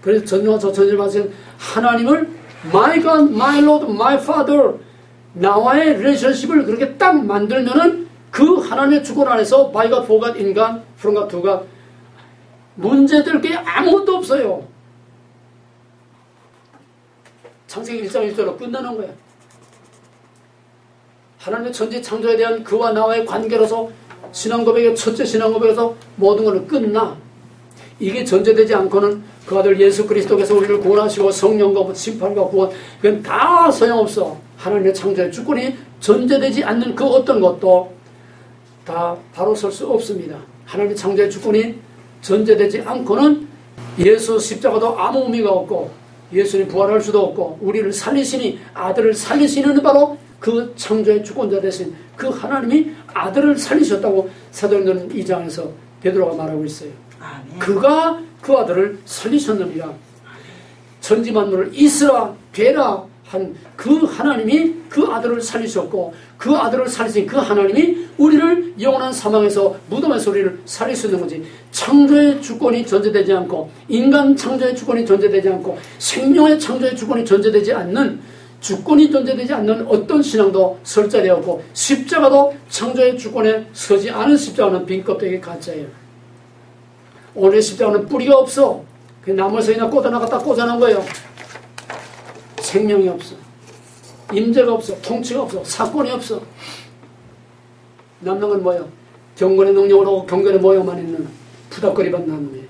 그래서 전능하사 천지를 만드신 하나님을 My God, My Lord, My Father, 나와의 릴레이션십을 그렇게 딱 만들면은 그 하나님의 주권 안에서 by God, for God, in God, from God, to God, 문제될 게 아무것도 없어요. 창세기 1장 1절로 끝나는 거야. 하나님의 천지 창조에 대한 그와 나와의 관계로서 신앙 고백의 첫째 신앙 고백에서 모든 것을 끝나. 이게 전제되지 않고는 그 아들 예수 그리스도께서 우리를 구원하시고 성령과 심판과 구원, 그건 다 소용없어. 하나님의 창조의 주권이 전제되지 않는 그 어떤 것도 다 바로 설 수 없습니다. 하나님의 창조의 주권이 전제되지 않고는 예수 십자가도 아무 의미가 없고, 예수님 부활할 수도 없고, 우리를 살리시니, 아들을 살리시는 바로 그 창조의 주권자 되신 그 하나님이 아들을 살리셨다고 사도행전 2장에서 베드로가 말하고 있어요. 아멘. 그가 그 아들을 살리셨느니라. 천지 만물을 있으라 되라 한 그 하나님이 그 아들을 살리셨고, 그 아들을 살리신 그 하나님이 우리를 영원한 사망에서, 무덤에서 우리를 살릴 수 있는 거지. 창조의 주권이 전제되지 않고, 인간 창조의 주권이 전제되지 않고, 생명의 창조의 주권이 전제되지 않는, 주권이 전제되지 않는 어떤 신앙도 설 자리 없고, 십자가도 창조의 주권에 서지 않은 십자가는 빈 껍데기 가짜예요. 오늘의 십자가는 뿌리가 없어. 그 나무에서 그냥 꽂아나갔다 꽂아놓은 거예요. 생명이 없어. 임재가 없어. 통치가 없어. 사건이 없어. 남는 건 뭐예요? 경건의 능력으로 경건의 모양만 있는 푸닥거리반 나무예요.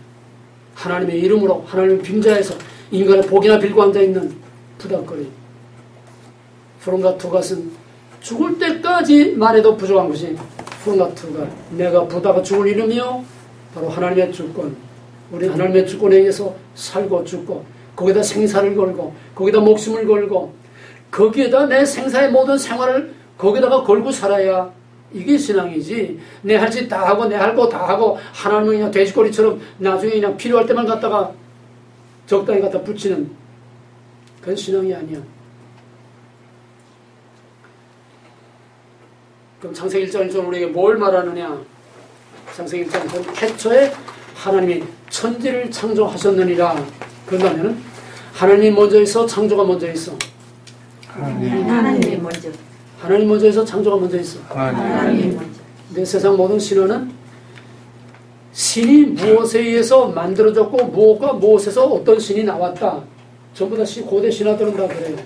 하나님의 이름으로, 하나님의 빙자에서 인간의 복이나 빌고 앉아있는 푸닥거리. 프롬과 투갓은 죽을 때까지 말해도 부족한 것이, 프롬과 투갓, 내가 부다가 죽을 이름이요 바로 하나님의 주권. 우리 하나님의 주권에 의해서 살고 죽고 거기다 생사를 걸고 거기다 목숨을 걸고 거기에다 내 생사의 모든 생활을 거기다가 걸고 살아야 이게 신앙이지. 내 할 짓 다 하고 내 할 거 다 하고 하나님은 그냥 돼지꼬리처럼 나중에 그냥 필요할 때만 갖다가 적당히 갖다 붙이는 그건 신앙이 아니야. 그럼 창세기 1장 1절 우리에게 뭘 말하느냐? 창세기 1장 1절 태초에 하나님이 천지를 창조하셨느니라. 그러면은 하나님이 먼저 있어 창조가 먼저 있어? 하나님이 먼저. 하나님 먼저 있어 창조가 먼저 있어? 하나님이 먼저. 근데 세상 모든 신화는 신이 무엇에 의해서 만들어졌고 무엇과 무엇에서 어떤 신이 나왔다. 전부 다 고대 신화들은 다 그래요.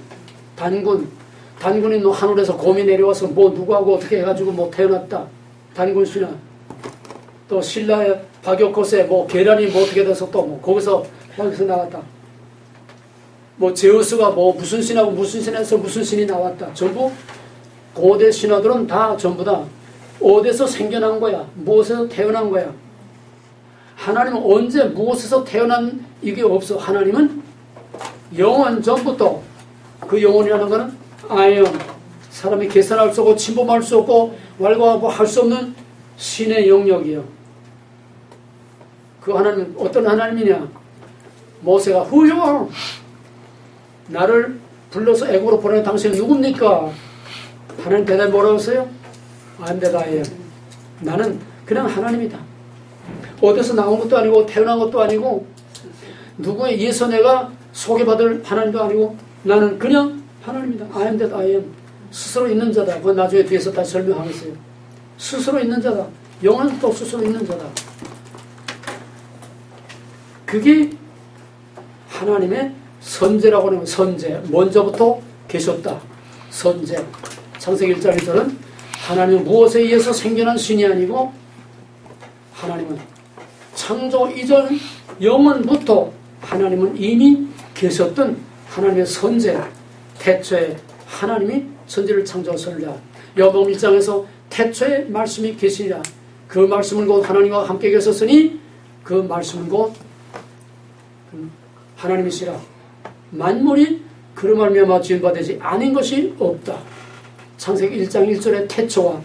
단군이 하늘에서 곰이 내려와서 뭐 누구하고 어떻게 해가지고 뭐 태어났다. 단군 신화. 또 신라의 박역것에 뭐 계란이 뭐 어떻게 돼서 또 뭐 거기서 나왔다. 뭐 제우스가 뭐 무슨 신하고 무슨 신에서 무슨 신이 나왔다. 전부 고대 신화들은 다 전부 다 어디서 생겨난 거야. 무엇에서 태어난 거야. 하나님은 언제 무엇에서 태어난 이게 없어. 하나님은 영원 전부터 그 영원이라는 거는 아이언 사람이 계산할 수 없고 침범할 수 없고 왈가왈부 할 수 없는 신의 영역이요. 그 하나님은 어떤 하나님이냐. 모세가 후요 나를 불러서 애국으로 보내는 당신은 누굽니까? 하나님 대답이 뭐라고 했어요? I'm that I am. 나는 그냥 하나님이다. 어디서 나온 것도 아니고 태어난 것도 아니고 누구의 예선애가 소개받을 하나님도 아니고 나는 그냥 하나님이다. I am that I am. 스스로 있는 자다. 그건 나중에 뒤에서 다시 설명하겠어요. 스스로 있는 자다. 영원도 스스로 있는 자다. 그게 하나님의 선제라고 하는 선제. 먼저부터 계셨다. 선제. 창세기 1장 1절은 하나님은 무엇에 의해서 생겨난 신이 아니고 하나님은 창조 이전 영원부터 하나님은 이미 계셨던 하나님의 선제. 태초에 하나님이 천지를 창조하시리라. 요한복음 1장에서 태초에 말씀이 계시리라. 그 말씀은 곧 하나님과 함께 계셨으니 그 말씀은 곧 하나님이시라. 만물이 그로 말미암아 지은 바 되지 아닌 것이 없다. 창세기 1장 1절의 태초와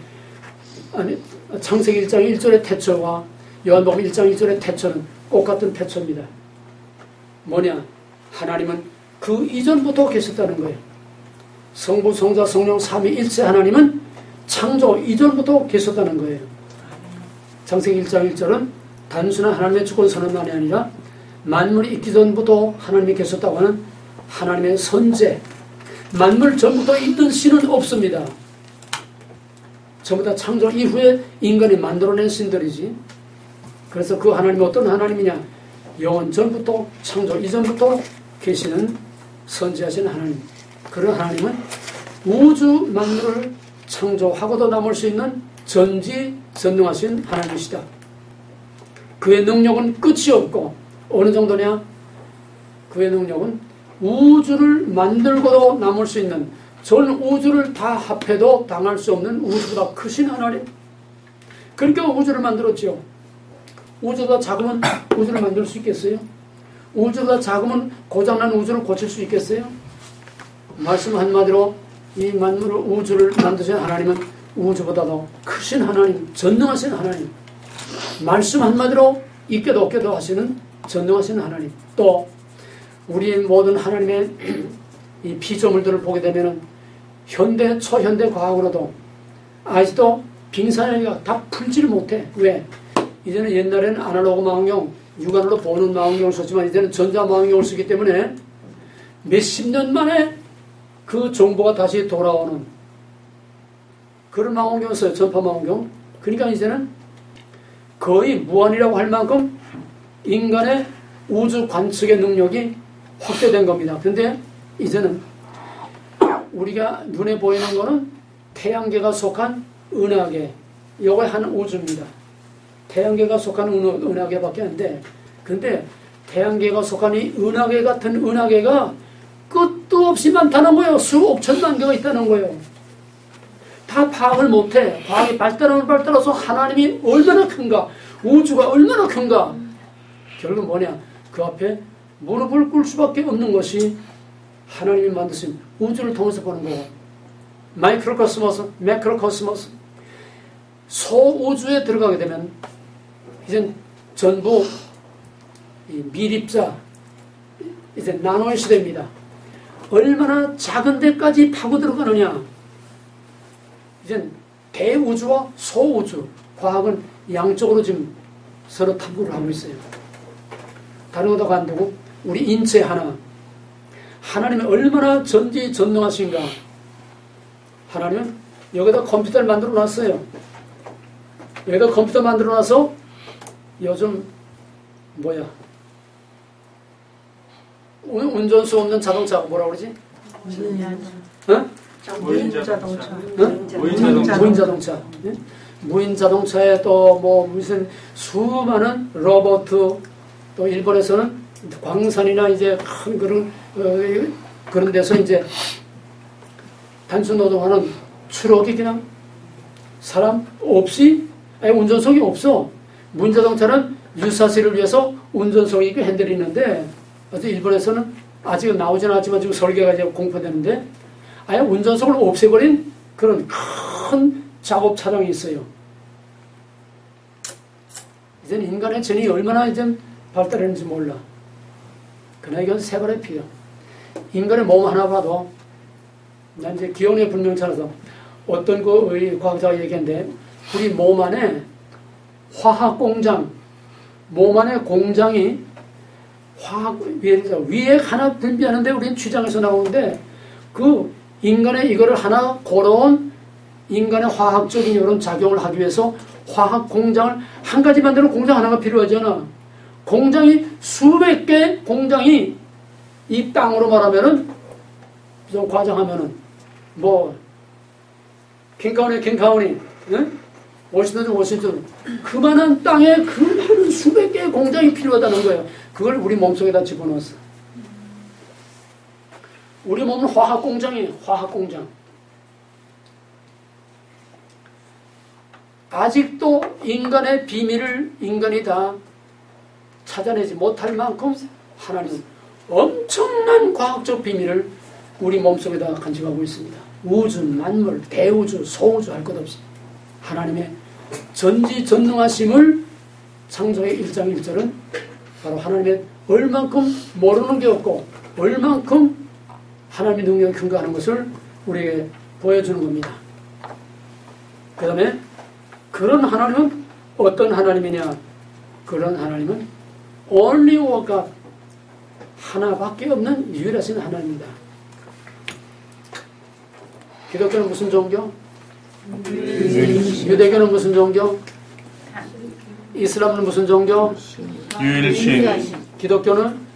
창세기 1장 1절의 태초와 요한복음 1장 1절의 태초는 똑같은 태초입니다. 뭐냐? 하나님은 그 이전부터 계셨다는 거예요. 성부, 성자, 성령, 삼위일체 하나님은 창조 이전부터 계셨다는 거예요. 창세기 1장 1절은 단순한 하나님의 주권 선언만이 아니라 만물이 있기 전부터 하나님이 계셨다고 하는 하나님의 선제. 만물 전부터 있던 신은 없습니다. 전부 다 창조 이후에 인간이 만들어낸 신들이지. 그래서 그 하나님이 어떤 하나님이냐? 영원 전부터 창조 이전부터 계시는 선지하신 하나님. 그런 하나님은 우주 만물을 창조하고도 남을 수 있는 전지전능하신 하나님이시다. 그의 능력은 끝이 없고 어느 정도냐? 그의 능력은 우주를 만들고도 남을 수 있는 전 우주를 다 합해도 당할 수 없는 우주보다 크신 하나님. 그러니까 우주를 만들었지요. 우주보다 작으면 우주를 만들 수 있겠어요? 우주보다 작으면 고장난 우주를 고칠 수 있겠어요? 말씀 한마디로 이 만물을 우주를 만드신 하나님은 우주보다도 크신 하나님, 전능하신 하나님. 말씀 한마디로 있게도 없게도 하시는 전능하신 하나님. 또 우리 모든 하나님의 이 피조물들을 보게 되면 현대, 초현대 과학으로도 아직도 빙산이가 다 풀지를 못해. 왜? 이제는 옛날에는 아날로그 망원경, 육안으로 보는 망원경을 썼지만 이제는 전자 망원경을 쓰기 때문에 몇십 년 만에 그 정보가 다시 돌아오는 그런 망원경을 써요. 전파 망원경. 그러니까 이제는 거의 무한이라고 할 만큼 인간의 우주 관측의 능력이 확대된 겁니다. 근데 이제는 우리가 눈에 보이는 거는 태양계가 속한 은하계, 요거 한 우주입니다. 태양계가 속한 은하계밖에 안 돼. 근데 태양계가 속한 이 은하계 같은 은하계가 끝도 없이 많다는 거예요. 수억 천만 개가 있다는 거예요. 다 파악을 못해. 과학이 발달하면 발달해서 하나님이 얼마나 큰가, 우주가 얼마나 큰가. 결국 뭐냐, 그 앞에 무릎을 꿇을 수밖에 없는 것이 하나님이 만드신 우주를 통해서 보는 거고, 마이크로코스모스, 매크로코스모스, 소우주에 들어가게 되면 이젠 전부 이 미립자, 이제 나노의 시대입니다. 얼마나 작은 데까지 파고 들어가느냐. 이젠 대우주와 소우주, 과학은 양쪽으로 지금 서로 탐구를 하고 있어요. 다른 것도 안 되고 우리 인체 하나, 하나님이 얼마나 전지전능하신가. 하나님은 여기다 컴퓨터를 만들어 놨어요. 여기다 컴퓨터 만들어 놔서 요즘 뭐야, 운전수 없는 자동차가 뭐라고 그러지? 어? 무인 자동차. 무인 자동차. 네? 무인 자동차에 또 뭐 무슨 수많은 로봇, 또 일본에서는 광산이나 이제 큰 그런 데서 이제 단순 노동하는 추록이 그냥 사람 없이, 아니 운전석이 없어. 무인 자동차는 유사시를 위해서 운전석이 있고 핸들이 있는데, 어제 일본에서는 아직은 나오지는 않지만 지금 설계가 이제 공포되는데, 아예 운전석을 없애버린 그런 큰 작업 차량이 있어요. 이제는 인간의 전이 얼마나 이제 발달했는지 몰라. 그러나 이건 세발의 피요. 인간의 몸 하나 봐도, 난 이제 기억력이 불명찮아서 어떤 그 과학자가 얘기했는데, 우리 몸 안에 화학 공장, 몸 안에 공장이 위에 하나 분비하는데 우리는 취장에서 나오는데, 그 인간의 이거를 하나 고러운 인간의 화학적인 이런 작용을 하기 위해서 화학 공장을 한 가지 만드는 공장 하나가 필요하잖아. 공장이 수백 개 공장이 이 땅으로 말하면은 좀 과장하면은 뭐 킹카운이 응? 워싱턴 그만한 땅에 그 많은 수백 개의 공장이 필요하다는 거예요. 그걸 우리 몸속에다 집어넣었어. 우리 몸은 화학공장이에요. 화학공장. 아직도 인간의 비밀을 인간이 다 찾아내지 못할 만큼 하나님은 엄청난 과학적 비밀을 우리 몸속에다 간직하고 있습니다. 우주, 만물, 대우주, 소우주 할 것 없이 하나님의 전지전능하심을 창조의 1장 1절은 바로 하나님의 얼만큼 모르는 게 없고 얼만큼 하나님의 능력이 큰가 하는 것을 우리에게 보여주는 겁니다. 그 다음에 그런 하나님은 어떤 하나님이냐? 그런 하나님은 only one God, 하나밖에 없는 유일하신 하나님입니다. 기독교는 무슨 종교? 유대교는 무슨 종교? 이슬람은 무슨 종교? 유일신. 기독교는?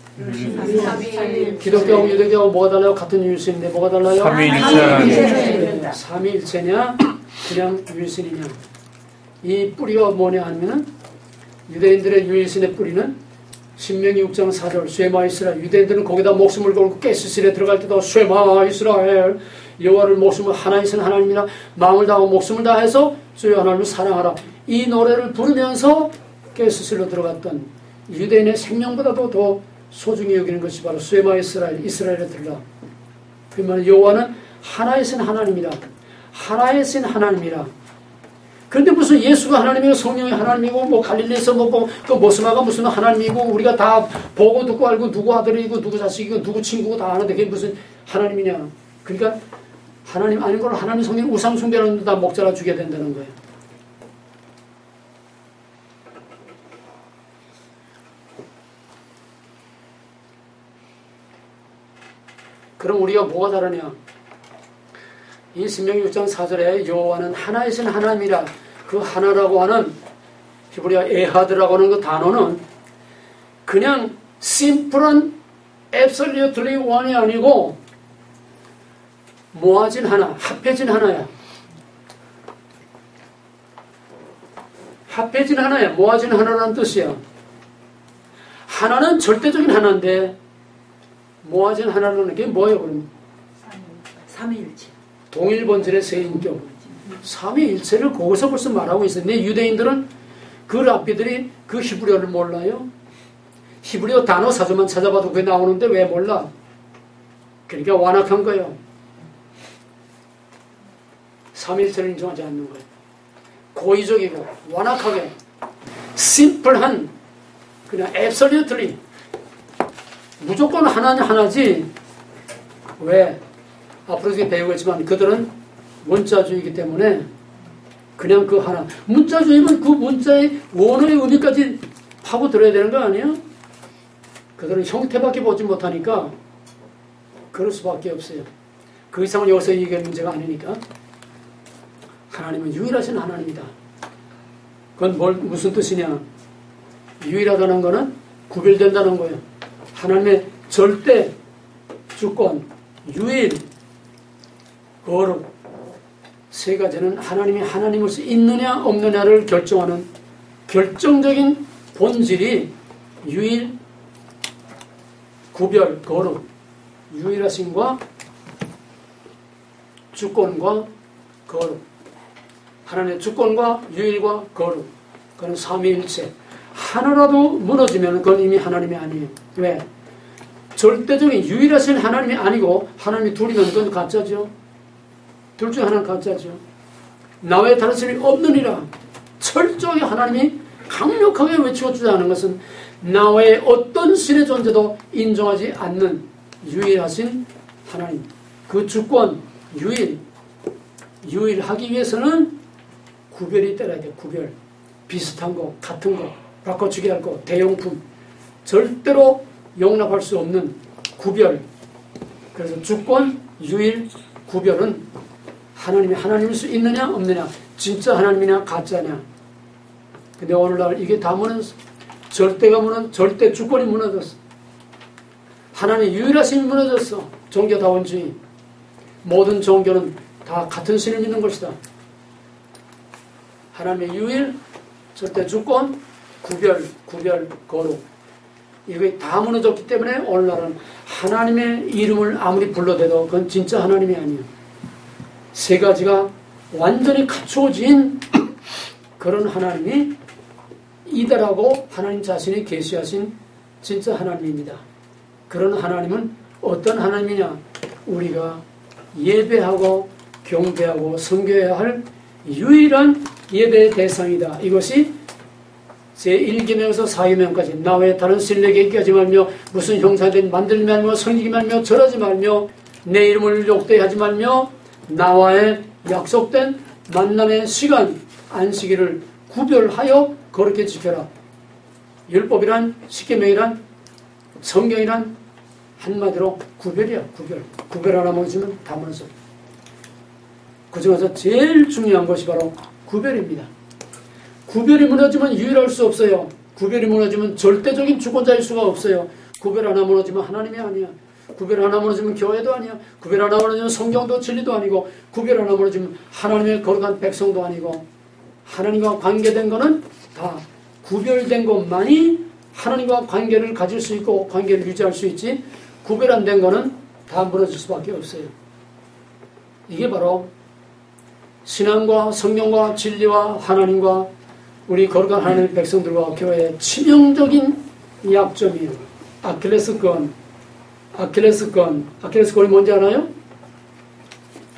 기독교하고 유대교하고 뭐가 달라요? 같은 유일신인데 뭐가 달라요? 삼위일체. 삼위일체냐? 그냥 유일신이냐? 이 뿌리가 뭐냐 하면은 유대인들의 유일신의 뿌리는 신명기 6장 4절 쉐마 이스라엘. 유대인들은 거기다 목숨을 걸고 깨스실에 들어갈 때도 쉐마 이스라엘, 여호와를 목숨을 하나이신 하나님이나 마음을 다하고 목숨을 다해서 주여 하나님을 사랑하라. 이 노래를 부르면서 깨스실로 들어갔던 유대인의 생명보다도 더 소중히 여기는 것이 바로 쉐마 이스라엘, 이스라엘에 들라. 그 말은 여호와는 하나이신 하나님이라. 하나이신 하나님이라. 그런데 무슨 예수가 하나님이고 성령이 하나님이고 뭐 갈릴리에서 그 모스마가 무슨 하나님이고 우리가 다 보고 듣고 알고 누구 아들이고 누구 자식이고 누구 친구고 다 아는데 그게 무슨 하나님이냐. 그러니까 하나님 아닌 걸 하나님 성령 우상 숭배하는 다 목자라 주게 된다는 거예요. 그럼 우리가 뭐가 다르냐? 이 신명기 6장 4절에 여호와는 하나이신 하나님이라. 그 하나라고 하는 히브리어 에하드라고 하는 그 단어는 그냥 심플한 absolutely one이 아니고 모아진 하나, 합해진 하나야. 합해진 하나야. 모아진 하나라는 뜻이야. 하나는 절대적인 하나인데 모아진 하나라는 게 뭐예요? 그럼 삼위일체. 동일 본질의 세 인격. 삼위일체를 거기서 벌써 말하고 있어요. 근데 유대인들은 그 랍비들이 그 히브리어를 몰라요. 히브리어 단어 사전만 찾아봐도 그게 나오는데 왜 몰라? 그러니까 완악한 거예요. 삼위일체를 인정하지 않는 거예요. 고의적이고 완악하게 심플한 그냥 앱솔루트리 무조건 하나는 하나지. 왜? 앞으로 이렇게 배우겠지만 그들은 문자주의이기 때문에 그냥 그 하나. 문자주의면 그 문자의 원어의 의미까지 파고들어야 되는 거 아니에요? 그들은 형태밖에 보지 못하니까 그럴 수밖에 없어요. 그 이상은 여기서 얘기할 문제가 아니니까. 하나님은 유일하신 하나님이다. 그건 무슨 뜻이냐? 유일하다는 거는 구별된다는 거예요. 하나님의 절대 주권, 유일, 거룩 세 가지는 하나님이 하나님일 수 있느냐 없느냐를 결정하는 결정적인 본질이 유일, 구별, 거룩, 유일하심과 주권과 거룩. 하나님의 주권과 유일과 거룩. 그건 삼위일체. 하나라도 무너지면 그건 이미 하나님이 아니에요. 왜? 절대적인 유일하신 하나님이 아니고 하나님이 둘이면 그건 가짜죠. 둘 중에 하나는 가짜죠. 나 외에 다른 신이 없느니라. 철저히 하나님이 강력하게 외치고 주장하는 것은 나 외에 어떤 신의 존재도 인정하지 않는 유일하신 하나님. 그 주권, 유일하기 위해서는 구별이 따라야 돼. 구별. 비슷한 거, 같은 거, 바꿔주기 할 거, 대용품. 절대로 용납할 수 없는 구별. 그래서 주권, 유일, 구별은 하나님이 하나님일 수 있느냐 없느냐, 진짜 하나님이냐 가짜냐. 근데 오늘날 이게 다 무너졌어. 절대 주권이 무너졌어. 하나님 유일하심이 무너졌어. 종교다원주의. 모든 종교는 다 같은 신을 믿는 것이다. 하나님의 유일, 절대 주권, 구별, 거룩. 이게 다 무너졌기 때문에 오늘날은 하나님의 이름을 아무리 불러대도 그건 진짜 하나님이 아니에요. 세 가지가 완전히 갖추어진 그런 하나님이 이다라고 하나님 자신이 계시하신 진짜 하나님입니다. 그런 하나님은 어떤 하나님이냐? 우리가 예배하고 경배하고 섬겨야 할 유일한 예배의 대상이다. 이것이 제1계명에서 4계명까지 나 외에 다른 신에게 있게 말며 무슨 형상된 만들지 말며 섬기지 말며 절하지 말며 내 이름을 욕되하지 말며 나와의 약속된 만남의 시간 안식일을 구별하여 거룩히 지켜라. 율법이란 10계명이란 성경이란 한마디로 구별이야. 구별 하나 무너지면 다 무너져. 그 중에서 제일 중요한 것이 바로 구별입니다. 구별이 무너지면 유일할 수 없어요. 구별이 무너지면 절대적인 주권자일 수가 없어요. 구별 하나 무너지면 하나님이 아니야. 구별 하나 무너지면 교회도 아니야. 구별 하나 무너지면 성경도 진리도 아니고, 구별 하나 무너지면 하나님의 거룩한 백성도 아니고, 하나님과 관계된 거는 다 구별된 것만이 하나님과 관계를 가질 수 있고 관계를 유지할 수 있지, 구별 안 된 거는 다 무너질 수밖에 없어요. 이게 바로 신앙과 성경과 진리와 하나님과 우리 거룩한 하나님의 백성들과 교회의 치명적인 약점이에요. 아킬레스건이 뭔지 알아요?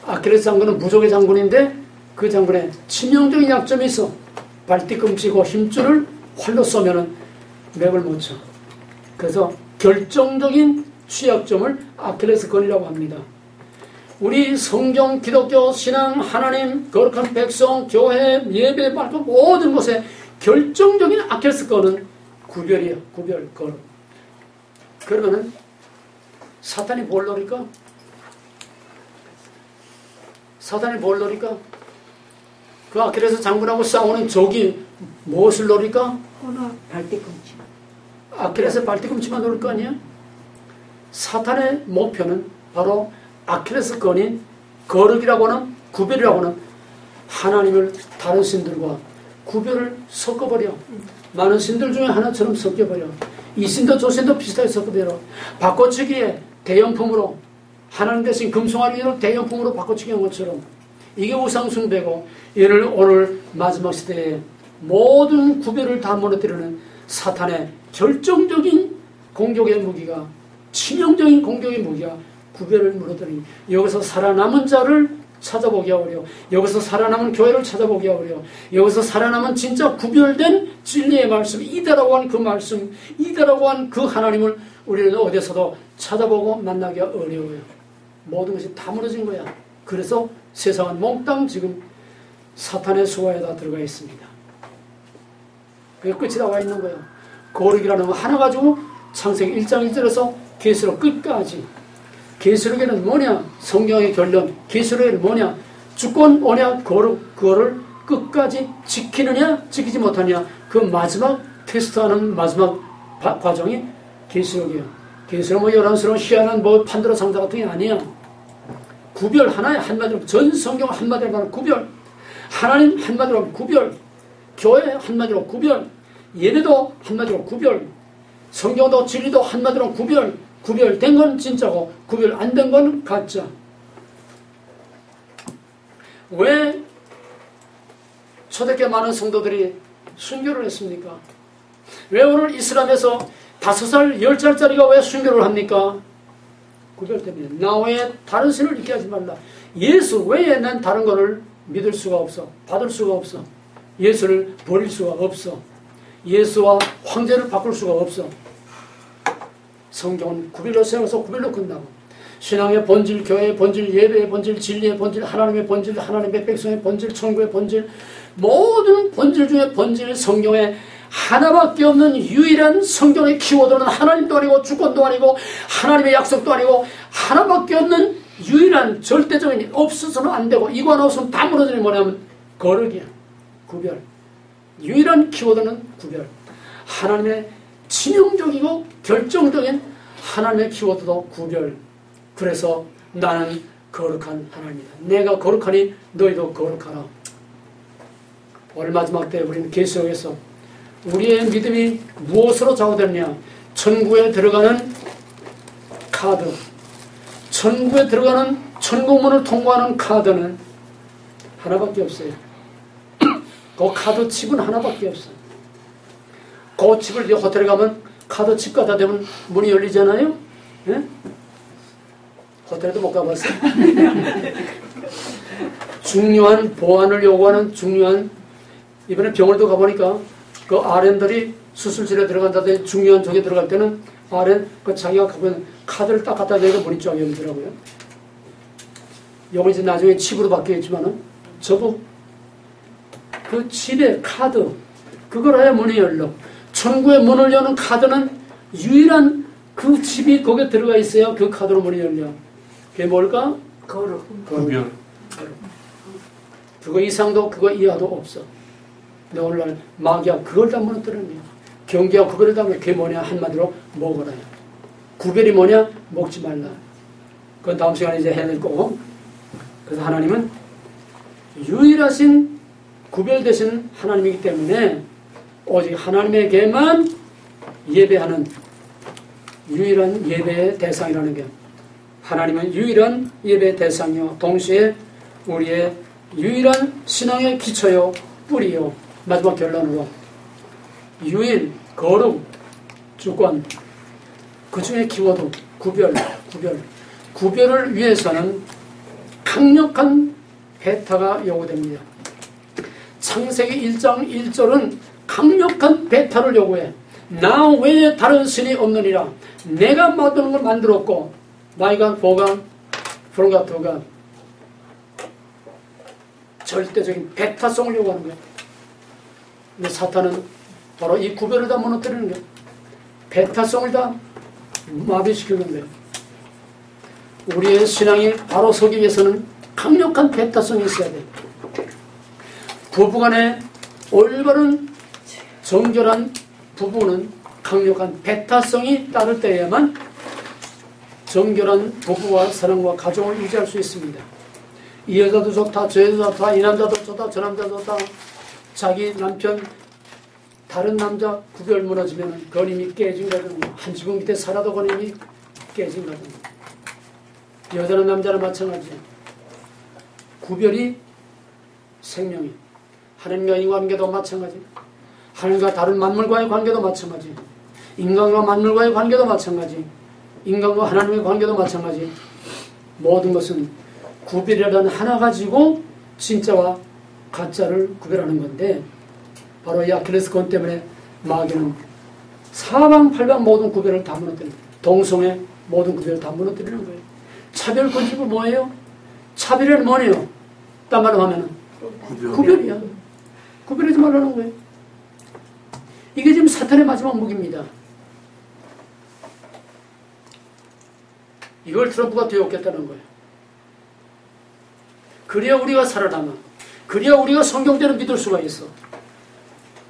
아킬레스 장군은 무적의 장군인데 그 장군에 치명적인 약점이 있어. 발뒤꿈치고 힘줄을 활로 쏘면은 맥을 못 쳐. 그래서 결정적인 취약점을 아킬레스건이라고 합니다. 우리 성경, 기독교, 신앙, 하나님, 거룩한 백성, 교회, 예배, 말고 모든 곳에 결정적인 아킬레스건은 구별이에요. 구별, 거룩. 그러면은 사탄이 뭘 노릴까? 그 아킬레스 장군하고 싸우는 적이 무엇을 노릴까? 발뒤꿈치. 아킬레스 발뒤꿈치만 노릴 거 아니야? 사탄의 목표는 바로 아킬레스건인 거룩이라고 하는, 구별이라고 하는 하나님을 다른 신들과 구별을 섞어버려. 많은 신들 중에 하나처럼 섞여버려. 이 신도 저 신도 비슷하게 섞어버려. 바꿔치기에 대형품으로, 하나님 대신 금송아리를 대형품으로 바꿔치기 한 것처럼 이게 우상숭배고, 이를 오늘 마지막 시대에 모든 구별을 다 무너뜨리는 사탄의 결정적인 공격의 무기가, 치명적인 공격의 무기가 구별을 무너뜨리니, 여기서 살아남은 자를 찾아보기 어려워. 여기서 살아남은 교회를 찾아보기 어려워. 여기서 살아남은 진짜 구별된 진리의 말씀, 이다라고 한 그 말씀, 이다라고 한 그 하나님을 우리는 어디서도 찾아보고 만나기가 어려워요. 모든 것이 다 무너진 거야. 그래서 세상은 몽땅 지금 사탄의 수하에 다 들어가 있습니다. 그게 끝이 나와 있는 거예요. 거룩이라는 거 하나 가지고 창세기 1장 1절에서 계시록 끝까지. 계시록에는 뭐냐? 성경의 결론. 계시록에는 뭐냐? 주권, 언약, 거룩, 그거를 끝까지 지키느냐 지키지 못하느냐, 그 마지막 테스트하는 마지막 과정이 계시록이에요. 계시록 뭐 요란스러운 희한한 뭐 판도라 상자 같은 게 아니야. 구별 하나에 한마디로, 전 성경 한마디로 말하는 구별, 하나님 한마디로 구별, 교회 한마디로 구별, 예배도 한마디로 구별, 성경도 진리도 한마디로 구별. 구별된 건 진짜고 구별 안 된 건 가짜. 왜 초대교회 많은 성도들이 순교를 했습니까? 왜 오늘 이슬람에서 5살, 10살짜리가 왜 순교를 합니까? 구별 때문에. 나 외에 다른 신을 믿게 하지 말라. 예수 외에 난 다른 것을 믿을 수가 없어. 받을 수가 없어. 예수를 버릴 수가 없어. 예수와 황제를 바꿀 수가 없어. 성경은 구별로 세워서 구별로 끝나고, 신앙의 본질, 교회의 본질, 예배의 본질, 진리의 본질, 하나님의 본질, 하나님의 백성의 본질, 천국의 본질, 모든 본질 중에 본질, 성경에 하나밖에 없는 유일한 성경의 키워드는 하나님도 아니고 주권도 아니고 하나님의 약속도 아니고 하나밖에 없는 유일한 절대적인, 없어서는 안 되고 이거 하나 없으면 다 무너지는 뭐냐면 거룩이야. 구별. 유일한 키워드는 구별. 하나님의 치명적이고 결정적인 하나님의 키워드도 구별. 그래서 나는 거룩한 하나님이다. 내가 거룩하니 너희도 거룩하라. 오늘 마지막 때 우리는 계시록에서 우리의 믿음이 무엇으로 좌우되느냐? 천국에 들어가는 카드, 천국에 들어가는 천국문을 통과하는 카드는 하나밖에 없어요. 그 카드 칩은 하나밖에 없어요. 그 칩을 호텔에 가면 카드 칩 갖다 대면 문이 열리잖아요. 예? 호텔에도 못 가봤어요. 중요한 보안을 요구하는 중요한, 이번에 병원에도 가보니까 그 RN들이 수술실에 들어간다든지 중요한 쪽에 들어갈 때는 RN 그 자기가 가면 카드를 딱 갖다 대고 문이 쫙 열리더라고요. 요건 이제 나중에 칩으로 바뀌겠지만은 저거 그 칩의 카드 그걸 해야 문이 열려. 천국의 문을 여는 카드는 유일한 그 칩이 거기에 들어가 있어야 그 카드로 문이 열려. 그게 뭘까? 거룩. 구별. 그거 이상도 그거 이하도 없어. 근데 오늘날 마귀가 그걸 다 무너뜨리는 거야. 경계가 그걸 다 그게 뭐냐? 한마디로 먹어라. 구별이 뭐냐? 먹지 말라. 그건 다음 시간에 이제 해야 될 거고. 그래서 하나님은 유일하신 구별되신 하나님이기 때문에 오직 하나님에게만 예배하는 유일한 예배의 대상이라는 게, 하나님은 유일한 예배의 대상이요 동시에 우리의 유일한 신앙의 기초요 뿌리요. 마지막 결론으로 유일, 거룩, 주권, 그 중에 키워드 구별을 위해서는 강력한 배타가 요구됩니다. 창세기 1장 1절은 강력한 배타를 요구해. 나 외에 다른 신이 없느니라. 내가 만드는 걸 만들었고, 나이간, 보간, 프론가, 두간. 절대적인 배타성을 요구하는 거야. 근데 사탄은 바로 이 구별을 다 무너뜨리는 거야. 배타성을 다 마비시키는 거야. 우리의 신앙이 바로 서기 위해서는 강력한 배타성이 있어야 돼. 부부간에 올바른 정결한 부부는 강력한 배타성이 따를 때에만 정결한 부부와 사랑과 가정을 유지할 수 있습니다. 이 여자도 좋다, 저 여자도 좋다, 이 남자도 좋다, 저 남자도 좋다. 자기 남편 다른 남자 구별 무너지면 건임이 깨진 거든요. 한 지붕 밑에 살아도 건임이 깨진 거든요. 여자는 남자는 마찬가지예요. 구별이 생명이. 하나님과의 관계도 마찬가지. 하나님과 다른 만물과의 관계도 마찬가지. 인간과 만물과의 관계도 마찬가지. 인간과 하나님의 관계도 마찬가지. 모든 것은 구별이라는 하나 가지고 진짜와 가짜를 구별하는 건데, 바로 이 아킬레스건 때문에 마귀는 사방팔방 모든 구별을 다 무너뜨리는, 동성애 모든 구별을 다 무너뜨리는 거예요. 차별 건집은 뭐예요? 차별은 뭐예요? 딴 말로 하면은 구별이야. 구별하지 말라는 거예요. 이게 지금 사탄의 마지막 무기입니다. 이걸 트럼프가 되었겠다는 거예요. 그래야 우리가 살아남아. 그래야 우리가 성경대로 믿을 수가 있어.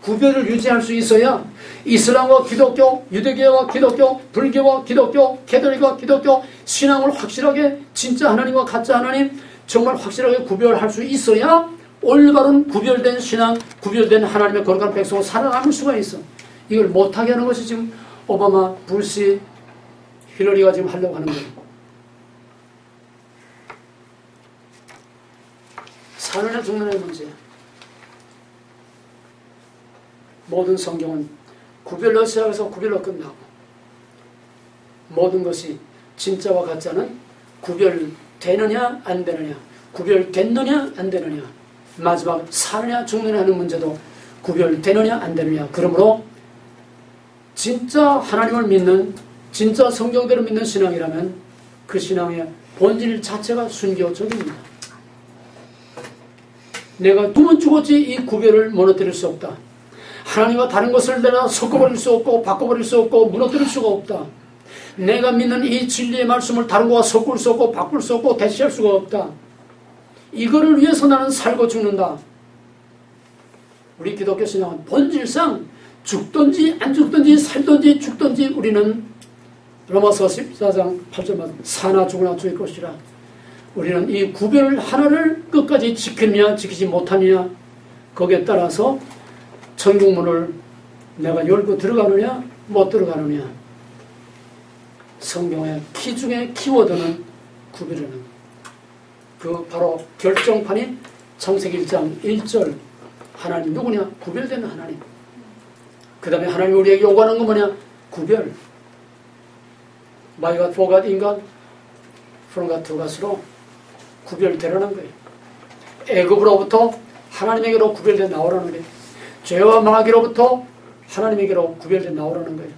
구별을 유지할 수 있어야 이슬람과 기독교, 유대교와 기독교, 불교와 기독교, 캐톨릭과 기독교 신앙을 확실하게 진짜 하나님과 가짜 하나님 정말 확실하게 구별할 수 있어야 올바른 구별된 신앙, 구별된 하나님의 거룩한 백성으로 살아남을 수가 있어. 이걸 못하게 하는 것이 지금 오바마, 부시, 힐러리가 지금 하려고 하는 거예요. 사느냐 죽느냐의 문제야. 모든 성경은 구별로 시작해서 구별로 끝나고, 모든 것이 진짜와 가짜는 구별되느냐 안 되느냐, 구별됐느냐 안 되느냐, 마지막 사느냐 죽느냐 하는 문제도 구별되느냐 안 되느냐. 그러므로 진짜 하나님을 믿는, 진짜 성경대로 믿는 신앙이라면 그 신앙의 본질 자체가 순교적입니다. 내가 두 번 죽었지 이 구별을 무너뜨릴 수 없다. 하나님과 다른 것을 내가 섞어버릴 수 없고 바꿔버릴 수 없고 무너뜨릴 수가 없다. 내가 믿는 이 진리의 말씀을 다른 것과 섞을 수 없고 바꿀 수 없고 대체할 수가 없다. 이거를 위해서 나는 살고 죽는다. 우리 기독교 신앙은 본질상 죽든지 안 죽든지 살든지 죽든지 우리는 로마서 14장 8절만 사나 죽으나 주의 것이라. 우리는 이 구별 하나를 끝까지 지키느냐 지키지 못하느냐, 거기에 따라서 천국문을 내가 열고 들어가느냐 못 들어가느냐. 성경의 키 중에 키워드는 구별하는, 그 바로 결정판이 창세기 1장 1절 하나님 누구냐? 구별된 하나님. 그 다음에 하나님이 우리에게 요구하는 건 뭐냐? 구별. My God, for God, in God, from God to God으로 구별되라는 거예요. 애굽으로부터 하나님에게로 구별돼 나오라는 거예요. 죄와 마귀로부터 하나님에게로 구별돼 나오라는 거예요.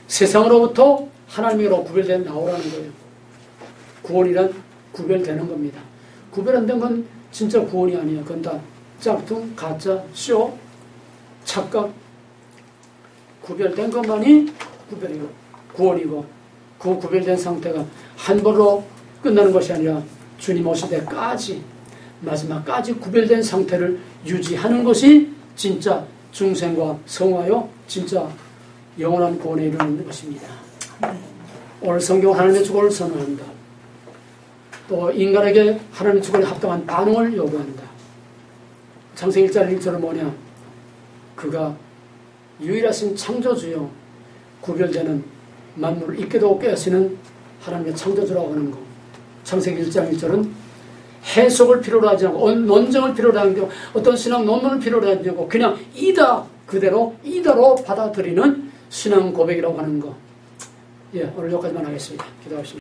세상으로부터 하나님에게로 구별돼 나오라는 거예요. 구원이란 구별되는 겁니다. 구별 안 된 건 진짜 구원이 아니에요. 그건 다 짝퉁, 가짜, 쇼, 착각. 구별된 것만이 구별이고 구원이고, 그 구별된 상태가 한 번으로 끝나는 것이 아니라 주님 오실 때까지, 마지막까지 구별된 상태를 유지하는 것이 진짜 중생과 성화요, 진짜 영원한 구원에 이르는 것입니다. 오늘 성경 하나님의 주권을 선언한다. 또 인간에게 하나님의 주권에 합당한 반응을 요구한다. 창세기 1장 1절은 뭐냐? 그가 유일하신 창조주요, 구별되는 만물을 있게도 없게 하시는 하나님의 창조주라고 하는 거. 창세기 1장 1절은 해석을 필요로 하지 않고 논쟁을 필요로 하지 않고 어떤 신앙 논문을 필요로 하지 않고 그냥 이다 그대로 이다로 받아들이는 신앙 고백이라고 하는 거. 예, 오늘 여기까지만 하겠습니다. 기도하십시오.